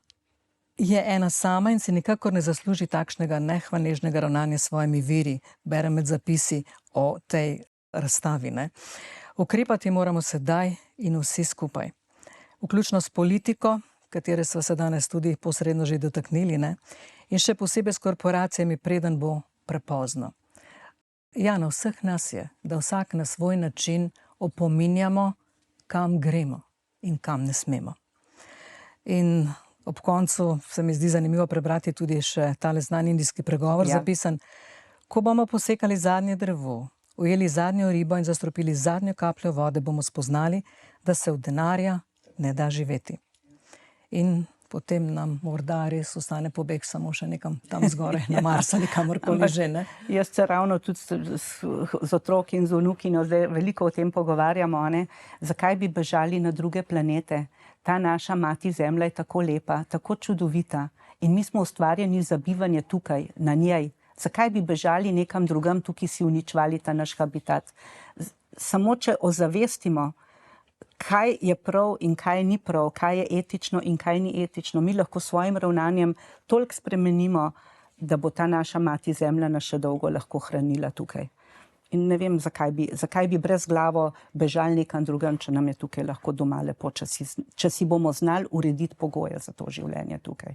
je ena sama in si nikakor ne zasluži takšnega nehvaležnega ravnanja s svojimi viri, berem med zapisi o tej razstavi, ne. Ukrepati moramo sedaj in vsi skupaj. Vključno s politiko, katere sva se danes tudi posredno že dotaknili, ne? In še posebej s korporacijami, preden bo prepozno. Ja, na vseh nas je, da vsak na svoj način opominjamo, kam gremo in kam ne smemo. In ob koncu se mi zdi zanimivo prebrati tudi še tale znani indijski pregovor zapisan. Ko bomo posekali zadnje drevo, ujeli zadnjo ribo in zastropili zadnjo kapljo vode, bomo spoznali, da se od denarja ne da živeti. In potem nam morda res ostane pobeg samo še nekam tam zgoraj, na Mars ali kamorkoli že, ne? Jaz se ravno tudi z otroki in z vnukinjo zdaj veliko o tem pogovarjamo, ne? Zakaj bi bežali na druge planete? Ta naša mati Zemlja je tako lepa, tako čudovita in mi smo ustvarjeni za bivanje tukaj, na njej. Zakaj bi bežali nekam drugam, tukaj si uničevali ta naš habitat? Samo če ozavestimo, kaj je prav in kaj ni prav, kaj je etično in kaj ni etično, mi lahko s svojim ravnanjem toliko spremenimo, da bo ta naša mati Zemlja nas še dolgo lahko hranila tukaj. In ne vem, zakaj bi brezglavo bežali nekam drugam, če nam je tukaj lahko doma lepo, če si bomo znali urediti pogoje za to življenje tukaj.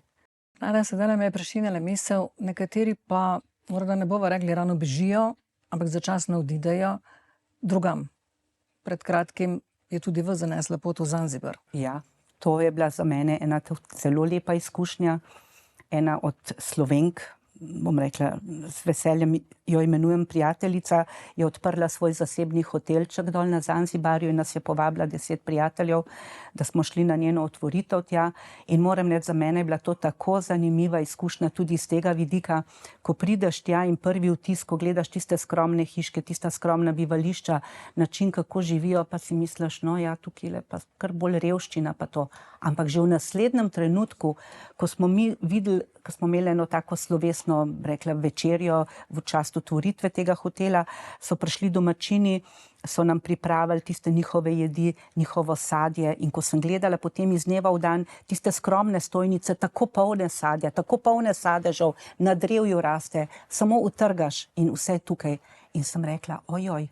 Sedaj nam je prešinjala misel, nekateri pa morda ne bova rekli ravno bežijo, ampak začasno odidejo drugam. Pred kratkim je tudi vas zanesla pot v Zanzibar. Ja, to je bila za mene ena zelo lepa izkušnja. Ena od Slovenk, bom rekla, z veseljem jo imenujem prijateljica, je odprla svoj zasebni hotelček dol na Zanzibarju in nas je povabila 10 prijateljev, da smo šli na njeno otvoritev tja. In moram reči, za mene je bila to tako zanimiva izkušnja tudi iz tega vidika, ko prideš tja in prvi vtis, ko gledaš tiste skromne hiške, tista skromna bivališča, način, kako živijo, pa si misliš, no ja, tukaj je pa kar bolj revščina pa to. Ampak že v naslednjem trenutku, ko smo mi videli, ko smo imeli eno tako slovesno, rekla, večerjo v čast otvoritve tega hotela, so prišli domačini, so nam pripravili tiste njihove jedi, njihovo sadje in ko sem gledala potem iz dneva v dan tiste skromne stojnice, tako polne sadja, tako polne sadežev, na drevju raste, samo utrgaš in vse tukaj. In sem rekla, ojoj,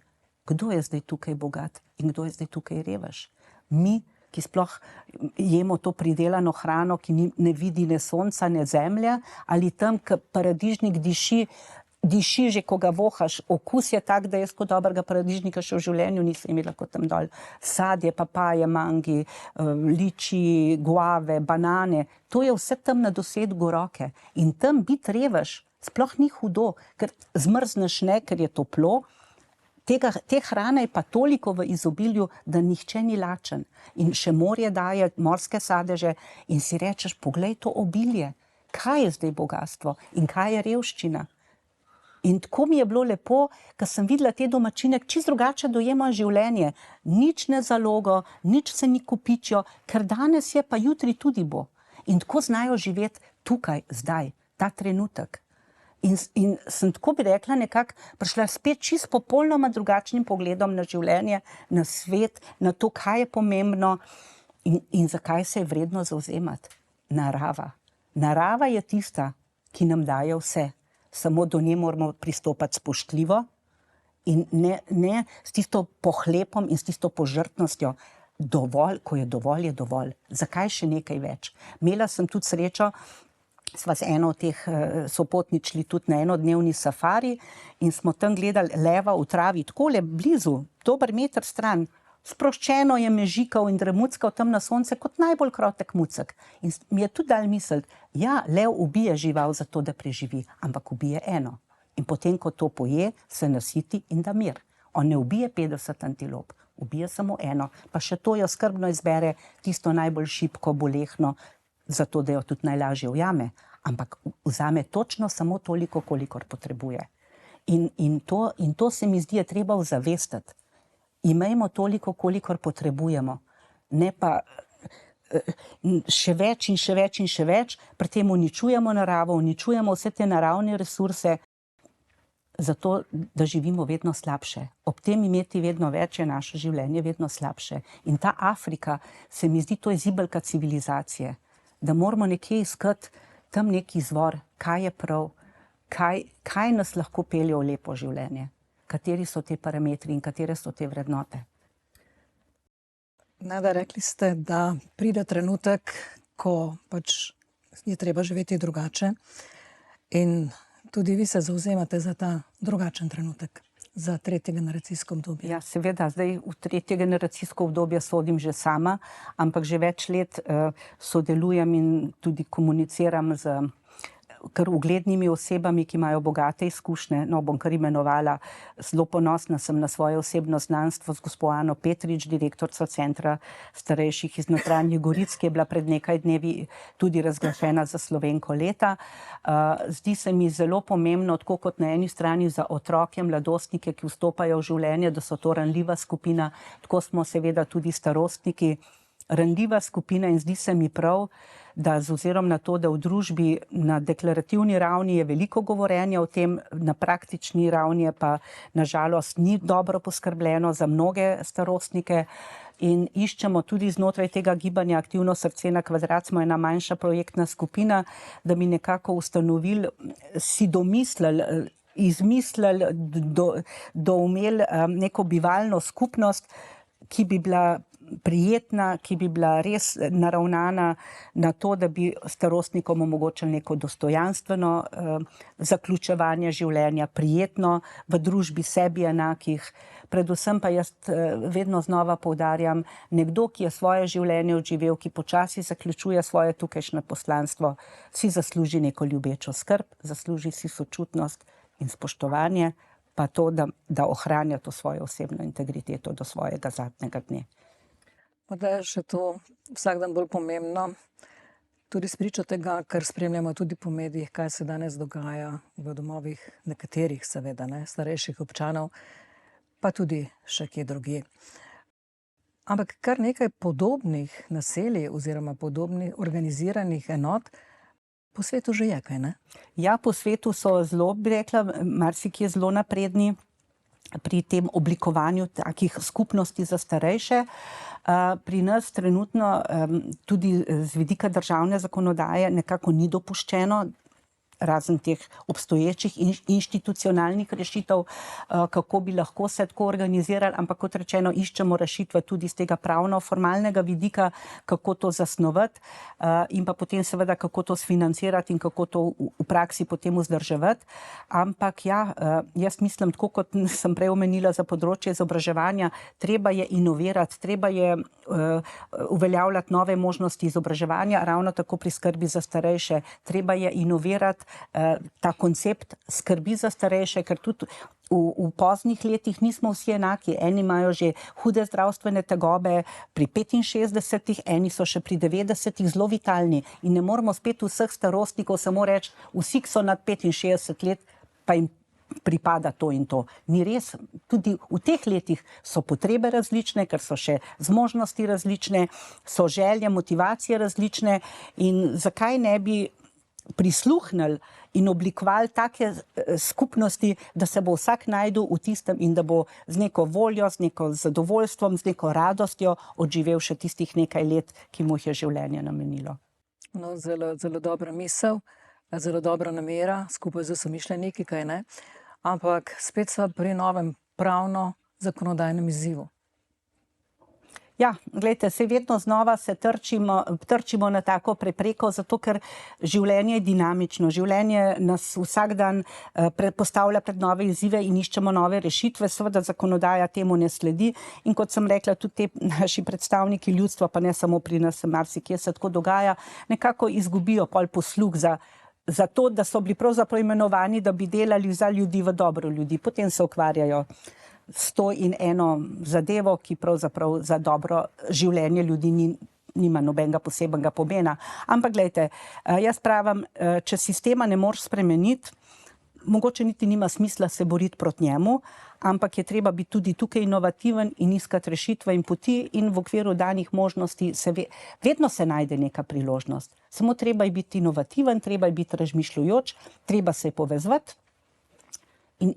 kdo je zdaj tukaj bogat in kdo je zdaj tukaj revež? Mi, ki sploh jemo to pridelano hrano, ki ne vidi ne sonca, ne zemlje, ali tam, ki paradižnik diši že, ko ga vohaš. Okus je tak, da jaz kot dobrega paradižnika še v življenju nisem imela kot tam dol. Sadje, papaje, mangi, liči, guave, banane. To je vse tam na dosegu roke. In tam biti revež sploh ni hudo, ker zmrzneš ne, ker je toplo. Te hrane je pa toliko v izobilju, da nihče ni lačen. In še morje daje, morske sadeže in si rečeš, poglej to obilje, kaj je zdaj bogatstvo in kaj je revščina. In tako mi je bilo lepo, ker sem videla te domačine, čisto drugače dojemajo življenje. Nič ne zalogo, nič se ni kopičijo, ker danes je, pa jutri tudi bo. In tako znajo živeti tukaj, zdaj, ta trenutek. In sem tako bi rekla nekako prišla spet čisto popolnoma drugačnim pogledom na življenje, na svet, na to, kaj je pomembno in zakaj se je vredno zavzemati. Narava. Narava je tista, ki nam daje vse. Samo do nje moramo pristopati spoštljivo in ne s tisto pohlepom in s tisto požrtnostjo. Dovolj, ko je dovolj. Zakaj še nekaj več? Imela sem tudi srečo, sva z eno od teh sopotnic šli tudi na enodnevni safari in smo tam gledali leva v travi, takole blizu, dober meter stran. Sproščeno je mežikal in dremuckal tam na sonce kot najbolj krotek mucek. In mi je tudi dal misliti, ja, lev ubije žival zato, da preživi, ampak ubije eno. In potem, ko to poje, se nasiti in da mir. On ne ubije 50 antilop, ubije samo eno, pa še to jo skrbno izbere, tisto najbolj šibko, bolehno, zato, da jo tudi najlažje ujame. Ampak vzame točno samo toliko, kolikor potrebuje. In to se mi zdi, je treba ozavestiti. Imejmo toliko, kolikor potrebujemo, ne pa še več in še več in še več, pri tem uničujemo naravo, uničujemo vse te naravne resurse, zato, da živimo vedno slabše. Ob tem imeti vedno več je naše življenje vedno slabše. In ta Afrika, se mi zdi, to je zibelka civilizacije, da moramo nekje iskati tam neki izvor, kaj je prav, kaj nas lahko pelje v lepo življenje. Kateri so te parametri in katere so te vrednote. Nada, rekli ste, da pride trenutek, ko pač je treba živeti drugače in tudi vi se zavzemate za ta drugačen trenutek, za tretje generacijsko obdobje. Ja, seveda, zdaj v tretje generacijsko obdobje sodim že sama, ampak že več let sodelujem in tudi komuniciram z kar uglednimi osebami, ki imajo bogate izkušnje. No, bom kar imenovala, zelo ponosna sem na svoje osebno znanstvo z gospo Ano Petrič, direktorico Centra starejših iz Notranjih Goric, ki je bila pred nekaj dnevi tudi razglašena za Slovenko leta. Zdi se mi zelo pomembno, tako kot na eni strani za otroke, mladostnike, ki vstopajo v življenje, da so to ranljiva skupina, tako smo seveda tudi starostniki ranljiva skupina in zdi se mi prav, da z ozirom na to, da v družbi na deklarativni ravni je veliko govorjenja o tem, na praktični ravni pa nažalost ni dobro poskrbljeno za mnoge starostnike in iščemo tudi znotraj tega gibanja Aktivno srce na kvadrat, smo ena manjša projektna skupina, da bi nekako ustanovili, si domislili, izmislili, doumeli neko bivalno skupnost, ki bi bila prijetna, ki bi bila res naravnana na to, da bi starostnikom omogočili neko dostojanstveno zaključevanje življenja, prijetno v družbi sebi enakih. Predvsem pa jaz vedno znova poudarjam, nekdo, ki je svoje življenje odživel, ki počasi zaključuje svoje tukajšnje poslanstvo, si zasluži neko ljubečo skrb, zasluži si sočutnost in spoštovanje, pa to, da ohranja to svojo osebno integriteto do svojega zadnjega dne. Morda je še to vsak dan bolj pomembno, tudi spričo tega, kar spremljamo tudi po medijih, kaj se danes dogaja v domovih nekaterih, seveda, starejših občanov, pa tudi še kje drugje. Ampak kar nekaj podobnih naselij oziroma podobnih organiziranih enot po svetu že je, kaj ne? Ja, po svetu so zelo, bi rekla, marsikje zelo napredni pri tem oblikovanju takih skupnosti za starejše. Pri nas trenutno tudi z vidika državne zakonodaje nekako ni dopuščeno, razen teh obstoječih inštitucionalnih rešitev, kako bi lahko se tako organizirali, ampak kot rečeno, iščemo rešitve tudi z tega pravno-formalnega vidika, kako to zasnovati in pa potem seveda, kako to sfinancirati in kako to v praksi potem vzdrževati. Ampak ja, jaz mislim, tako kot sem prej omenila za področje izobraževanja, treba je inovirati, treba je uveljavljati nove možnosti izobraževanja, ravno tako pri skrbi za starejše. Treba je inovirati razumeti ta koncept skrbi za starejše, ker tudi v poznih letih nismo vsi enaki. Eni imajo že hude zdravstvene tegobe pri 65, eni so še pri 90 zelo vitalni in ne moramo spet vseh starostnikov samo reči, vsi, ki so nad 65 let, pa jim pripada to in to. Ni res. Tudi v teh letih so potrebe različne, ker so še zmožnosti različne, so želje, motivacije različne in zakaj ne bi prisluhnili in oblikovali take skupnosti, da se bo vsak najdel v tistem in da bo z neko voljo, z neko zadovoljstvom, z neko radostjo odživel še tistih nekaj let, ki mu jih je življenje namenilo. No, zelo, zelo dobra misel, zelo dobra namera, skupaj z somišljeniki, kaj ne? Ampak spet sva pri novem pravno-zakonodajnem izzivu. Ja, glejte, se vedno znova se trčimo na tako prepreko, zato ker življenje je dinamično. Življenje nas vsak dan postavlja pred nove izzive in iščemo nove rešitve. Seveda zakonodaja temu ne sledi in kot sem rekla, tudi te naši predstavniki ljudstva, pa ne samo pri nas, marsikje se tako dogaja, nekako izgubijo pol posluh za to, da so bili pravzaprav imenovani, da bi delali za ljudi v dobro ljudi. Potem se ukvarjajo s to in eno zadevo, ki pravzaprav za dobro življenje ljudi nima nobenega posebnega pomena. Ampak glejte, jaz pravim, če sistema ne moreš spremeniti, mogoče niti nima smisla se boriti proti njemu, ampak je treba biti tudi tukaj inovativen in iskati rešitve in poti in v okviru danih možnosti vedno se najde neka priložnost. Samo treba je biti inovativen, treba je biti razmišljujoč, treba se je povezati in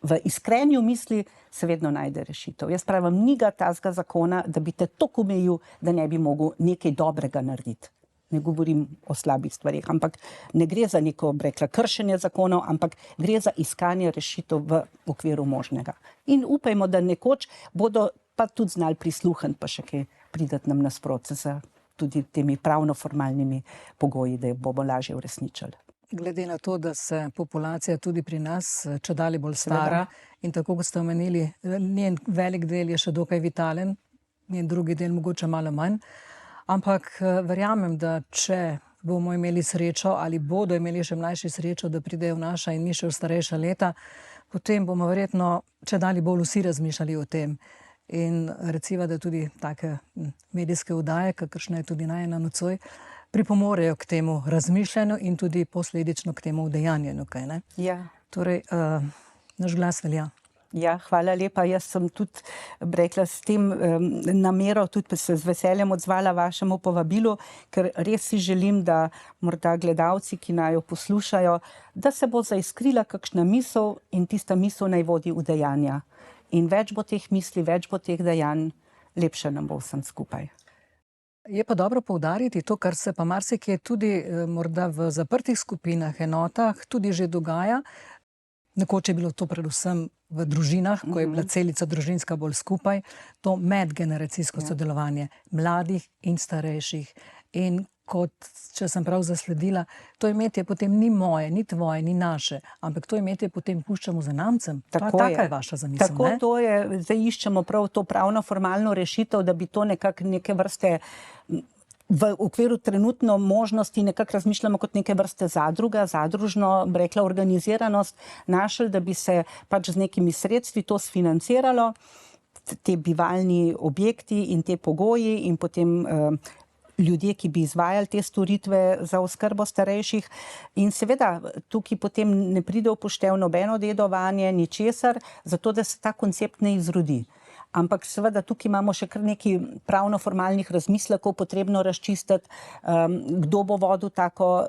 v iskrenju misli se vedno najde rešitev. Jaz pravim, ni ga tazga zakona, da bi te toliko omejil, da ne bi mogel nekaj dobrega narediti. Ne govorim o slabih stvarih, ampak ne gre za neko, rekla, kršenje zakonov, ampak gre za iskanje rešitev v okviru možnega. In upajmo, da nekoč bodo pa tudi znali prisluhniti, pa še kaj prideti nam nasproti z tudi temi pravno-formalnimi pogoji, da jo bomo lažje uresničili. Glede na to, da se populacija tudi pri nas čedalje bolj stara in tako, kot ste omenili, njen velik del je še dokaj vitalen, njen drugi del mogoče malo manj, ampak verjamem, da če bomo imeli srečo ali bodo imeli še mlajši srečo, da pridejo v naša in mi še v starejša leta, potem bomo verjetno čedalje bolj vsi razmišljali o tem. In reciva, da tudi take medijske oddaje, kakršna je tudi najina nocoj, pripomorejo k temu razmišljanju in tudi posledično k temu udejanjenju, kaj ne? Ja. Torej, naš glas velja. Ja, hvala lepa. Jaz sem tudi rekla s tem namero, tudi se z veseljem odzvala vašemu povabilu, ker res si želim, da morda gledalci, ki naj jo poslušajo, da se bo zaiskrila kakšna misel in tista misel naj vodi v dejanja. In več bo teh misli, več bo teh dejanj, lepše nam bo vsem skupaj. Je pa dobro poudariti to, kar se pa marsikje tudi morda v zaprtih skupinah, enotah tudi že dogaja. Nekoč je bilo to predvsem v družinah, ko je bila celica družinska bolj skupaj, to medgeneracijsko sodelovanje mladih in starejših. In kot, če sem prav zasledila, to imetje potem ni moje, ni tvoje, ni naše, ampak to imetje potem puščamo zanamcem. Taka je vaša zamisel, ne? Tako to je, zdaj iščemo prav to pravno formalno rešitev, da bi to nekako neke vrste v okviru trenutno možnosti nekako razmišljamo kot neke vrste zadruga, zadružno, rekla, organiziranost našli, da bi se pač z nekimi sredstvi to sfinanciralo, te bivalni objekti in te pogoji in potem ljudje, ki bi izvajali te storitve za oskrbo starejših. In seveda tukaj potem ne pride v poštev nobeno dedovanje, ničesar, zato da se ta koncept ne izrodi. Ampak seveda tukaj imamo še kar nekaj pravno-formalnih razmislekov, potrebno razčistiti, kdo bo vodil tako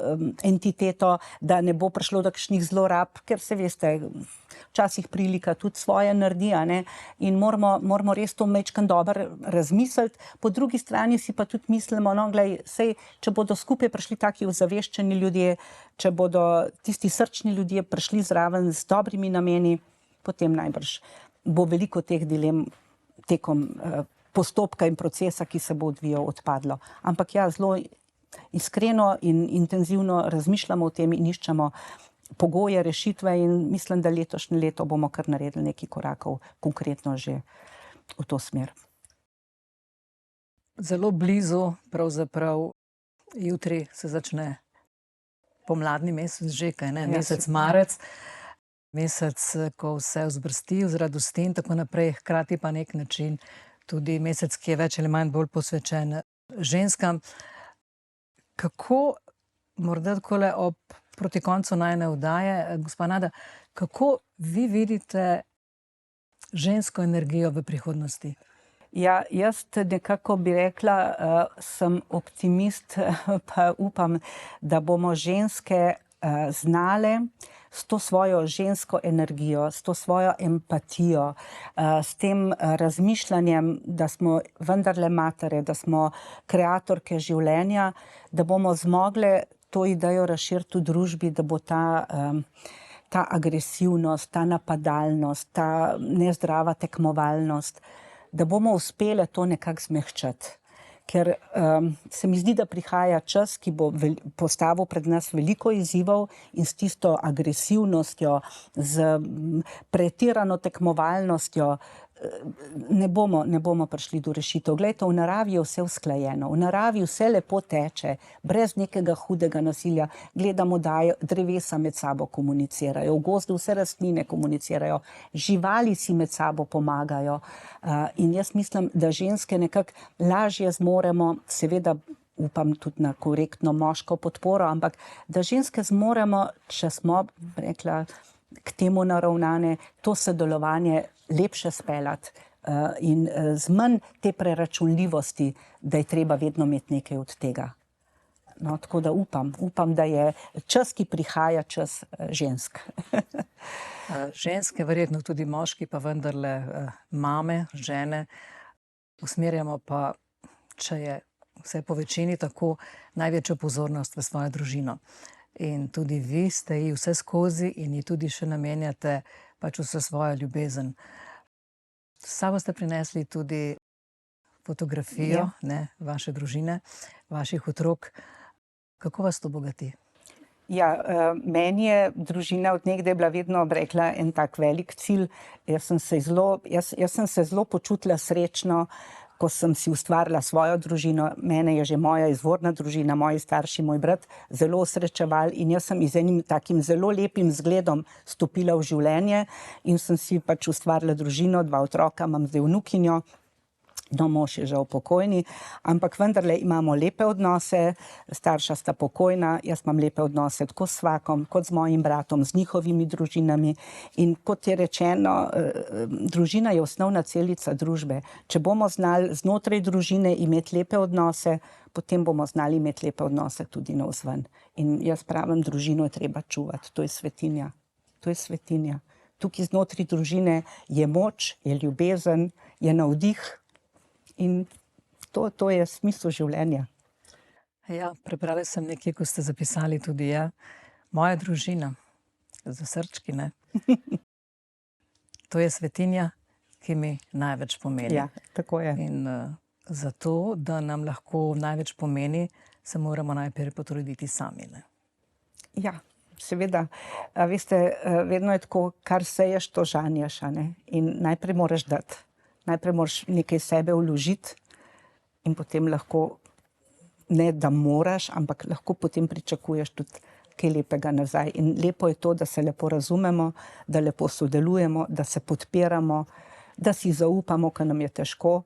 entiteto, da ne bo prišlo do kakšnih zlorab, ker se veste, včasih prilika tudi svoje naredi, ne? In moramo res to majčkeno dobro razmisliti. Po drugi strani si pa tudi mislimo, no, glej, sej, če bodo skupaj prišli taki ozaveščeni ljudje, če bodo tisti srčni ljudje prišli zraven z dobrimi nameni, potem najbrž bo veliko teh dilem tekom postopka in procesa, ki se bo odvijal, odpadlo. Ampak ja, zelo iskreno in intenzivno razmišljamo o tem in iščemo pogoje, rešitve in mislim, da letošnje leto bomo kar naredili nekaj korakov konkretno že v to smer. Zelo blizu, pravzaprav jutri se začne pomladni mesec že, kaj ne, Ja, mesec marec, mesec, ko vse vzbrsti z radosti in tako naprej, hkrati pa nek način tudi mesec, ki je več ali manj bolj posvečen ženskam. Kako, morda takole proti koncu najine oddaje, gospa Nada, kako vi vidite žensko energijo v prihodnosti? Ja, jaz nekako bi rekla, sem optimist, pa upam, da bomo ženske znale s to svojo žensko energijo, s to svojo empatijo, s tem razmišljanjem, da smo vendarle matere, da smo kreatorke življenja, da bomo zmogle to idejo razširiti v družbi, da bo ta agresivnost, ta napadalnost, ta nezdrava tekmovalnost, da bomo uspele to nekako zmehčati. Ker se mi zdi, da prihaja čas, ki bo postavil pred nas veliko izzivov in s tisto agresivnostjo, z pretirano tekmovalnostjo ne bomo prišli do rešitev. Glejte, v naravi je vse usklajeno, v naravi vse lepo teče, brez nekega hudega nasilja. Gledamo, da drevesa med sabo komunicirajo, v gozdu vse rastline komunicirajo, živali si med sabo pomagajo. In jaz mislim, da ženske nekako lažje zmoremo, seveda upam tudi na korektno moško podporo, ampak da ženske zmoremo, če smo, rekla, k temu naravnane, to sodelovanje lepše speljati in z manj te preračunljivosti, da je treba vedno imeti nekaj od tega. No, tako da upam, da je čas, ki prihaja, čas žensk. Ženske, verjetno tudi moški, pa vendarle mame, žene, usmerjamo pa, če je vse po večini tako, največjo pozornost v svojo družino. In tudi vi ste ji vse skozi in ji tudi še namenjate pač vse svojo ljubezen. S sabo ste prinesli tudi fotografijo, ne, vaše družine, vaših otrok. Kako vas to bogati? Ja, meni je družina od nekdaj bila vedno, rekla, en tak velik cilj. Jaz sem se zelo počutila srečno, ko sem si ustvarila svojo družino. Mene je že moja izvorna družina, moji starši, moj brat zelo srečevali in jaz sem z enim takim zelo lepim zgledom stopila v življenje in sem si pač ustvarila družino, 2 otroka, imam zdaj vnukinjo. No, mož je žal pokojni, ampak vendarle imamo lepe odnose, starša sta pokojna, jaz imam lepe odnose tako s svakom, kot z mojim bratom, z njihovimi družinami. In kot je rečeno, družina je osnovna celica družbe. Če bomo znali znotraj družine imeti lepe odnose, potem bomo znali imeti lepe odnose tudi navzven. In jaz pravim, družino je treba čuvati, to je svetinja. To je svetinja. Tukaj znotraj družine je moč, je ljubezen, je navdih. In to je smisel življenja. Ja, prebrala sem nekje, ko ste zapisali tudi, ja, moja družina, za srčki, ne. To je svetinja, ki mi največ pomeni. Ja, tako je. In zato, da nam lahko največ pomeni, se moramo najprej potruditi sami, ne. Ja, seveda. Veste, vedno je tako, kar seješ, to žanješ, a ne. In najprej moraš dati. Najprej moraš nekaj sebe vložiti in potem lahko, ne da moraš, ampak lahko potem pričakuješ tudi kaj lepega nazaj. In lepo je to, da se lepo razumemo, da lepo sodelujemo, da se podpiramo, da si zaupamo, ko nam je težko,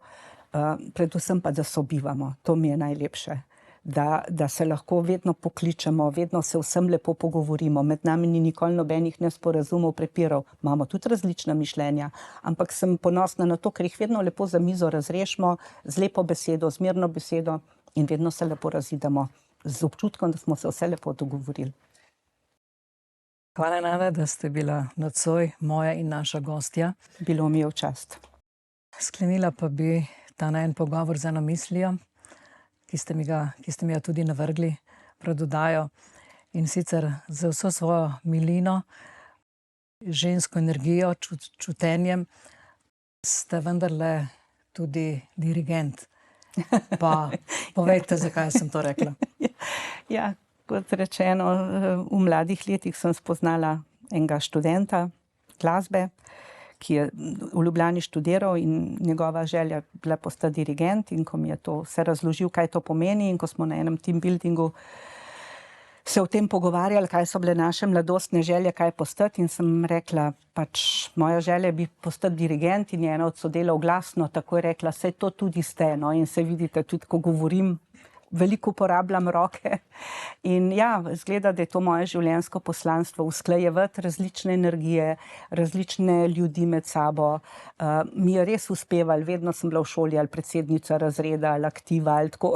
predvsem pa, da sobivamo. To mi je najlepše. Da se lahko vedno pokličemo, vedno se vsem lepo pogovorimo. Med nami ni nikoli nobenih nesporazumov, prepirov. Imamo tudi različna mišljenja, ampak sem ponosna na to, ker jih vedno lepo za mizo razrešimo z lepo besedo, z mirno besedo in vedno se lepo razidemo z občutkom, da smo se vse lepo dogovorili. Hvala, Nada, da ste bila nocoj moja in naša gostja. Bilo mi je v čast. Sklenila pa bi ta najin pogovor z eno mislijo, ki ste mi jo tudi navrgli pred oddajo, in sicer z vso svojo milino, žensko energijo, čutenjem, ste vendarle tudi dirigent. Pa povejte, zakaj sem to rekla. Ja, kot rečeno, v mladih letih sem spoznala enega študenta glasbe, ki je v Ljubljani študiral in njegova želja bila postati dirigent, in ko mi je to vse razložil, kaj to pomeni, in ko smo na enem team buildingu se o tem pogovarjali, kaj so bile naše mladostne želje, kaj postati, in sem rekla, pač moja želja bi postati dirigent, in je ena od sodelavk glasno tako je rekla, saj to tudi ste, no, in se vidite tudi, ko govorim, veliko uporabljam roke. In ja, izgleda, da je to moje življenjsko poslanstvo, usklajevati različne energije, različne ljudi med sabo. Mi je res uspevalo, vedno sem bila v šoli ali predsednica razreda ali aktiva ali tako.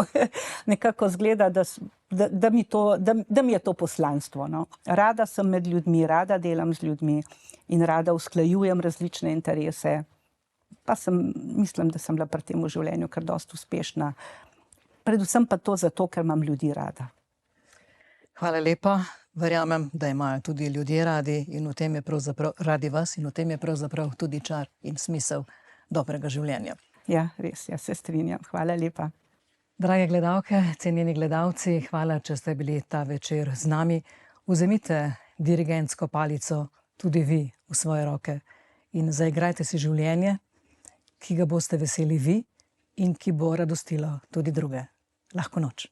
Nekako izgleda, da mi je to poslanstvo, no. Rada sem med ljudmi, rada delam z ljudmi in rada usklajujem različne interese. Pa mislim, da sem bila pri tem v življenju kar dosti uspešna. Predvsem pa to zato, ker imam ljudi rada. Hvala lepa. Verjamem, da imajo tudi ljudje radi in v tem je pravzaprav radi vas in v tem je pravzaprav tudi čar in smisel dobrega življenja. Ja, res, jaz se strinjam. Hvala lepa. Drage gledalke, cenjeni gledalci, hvala, če ste bili ta večer z nami. Vzemite dirigentsko palico tudi vi v svoje roke in zaigrajte si življenje, ki ga boste veseli vi in ki bo radostilo tudi druge. Lahko noč.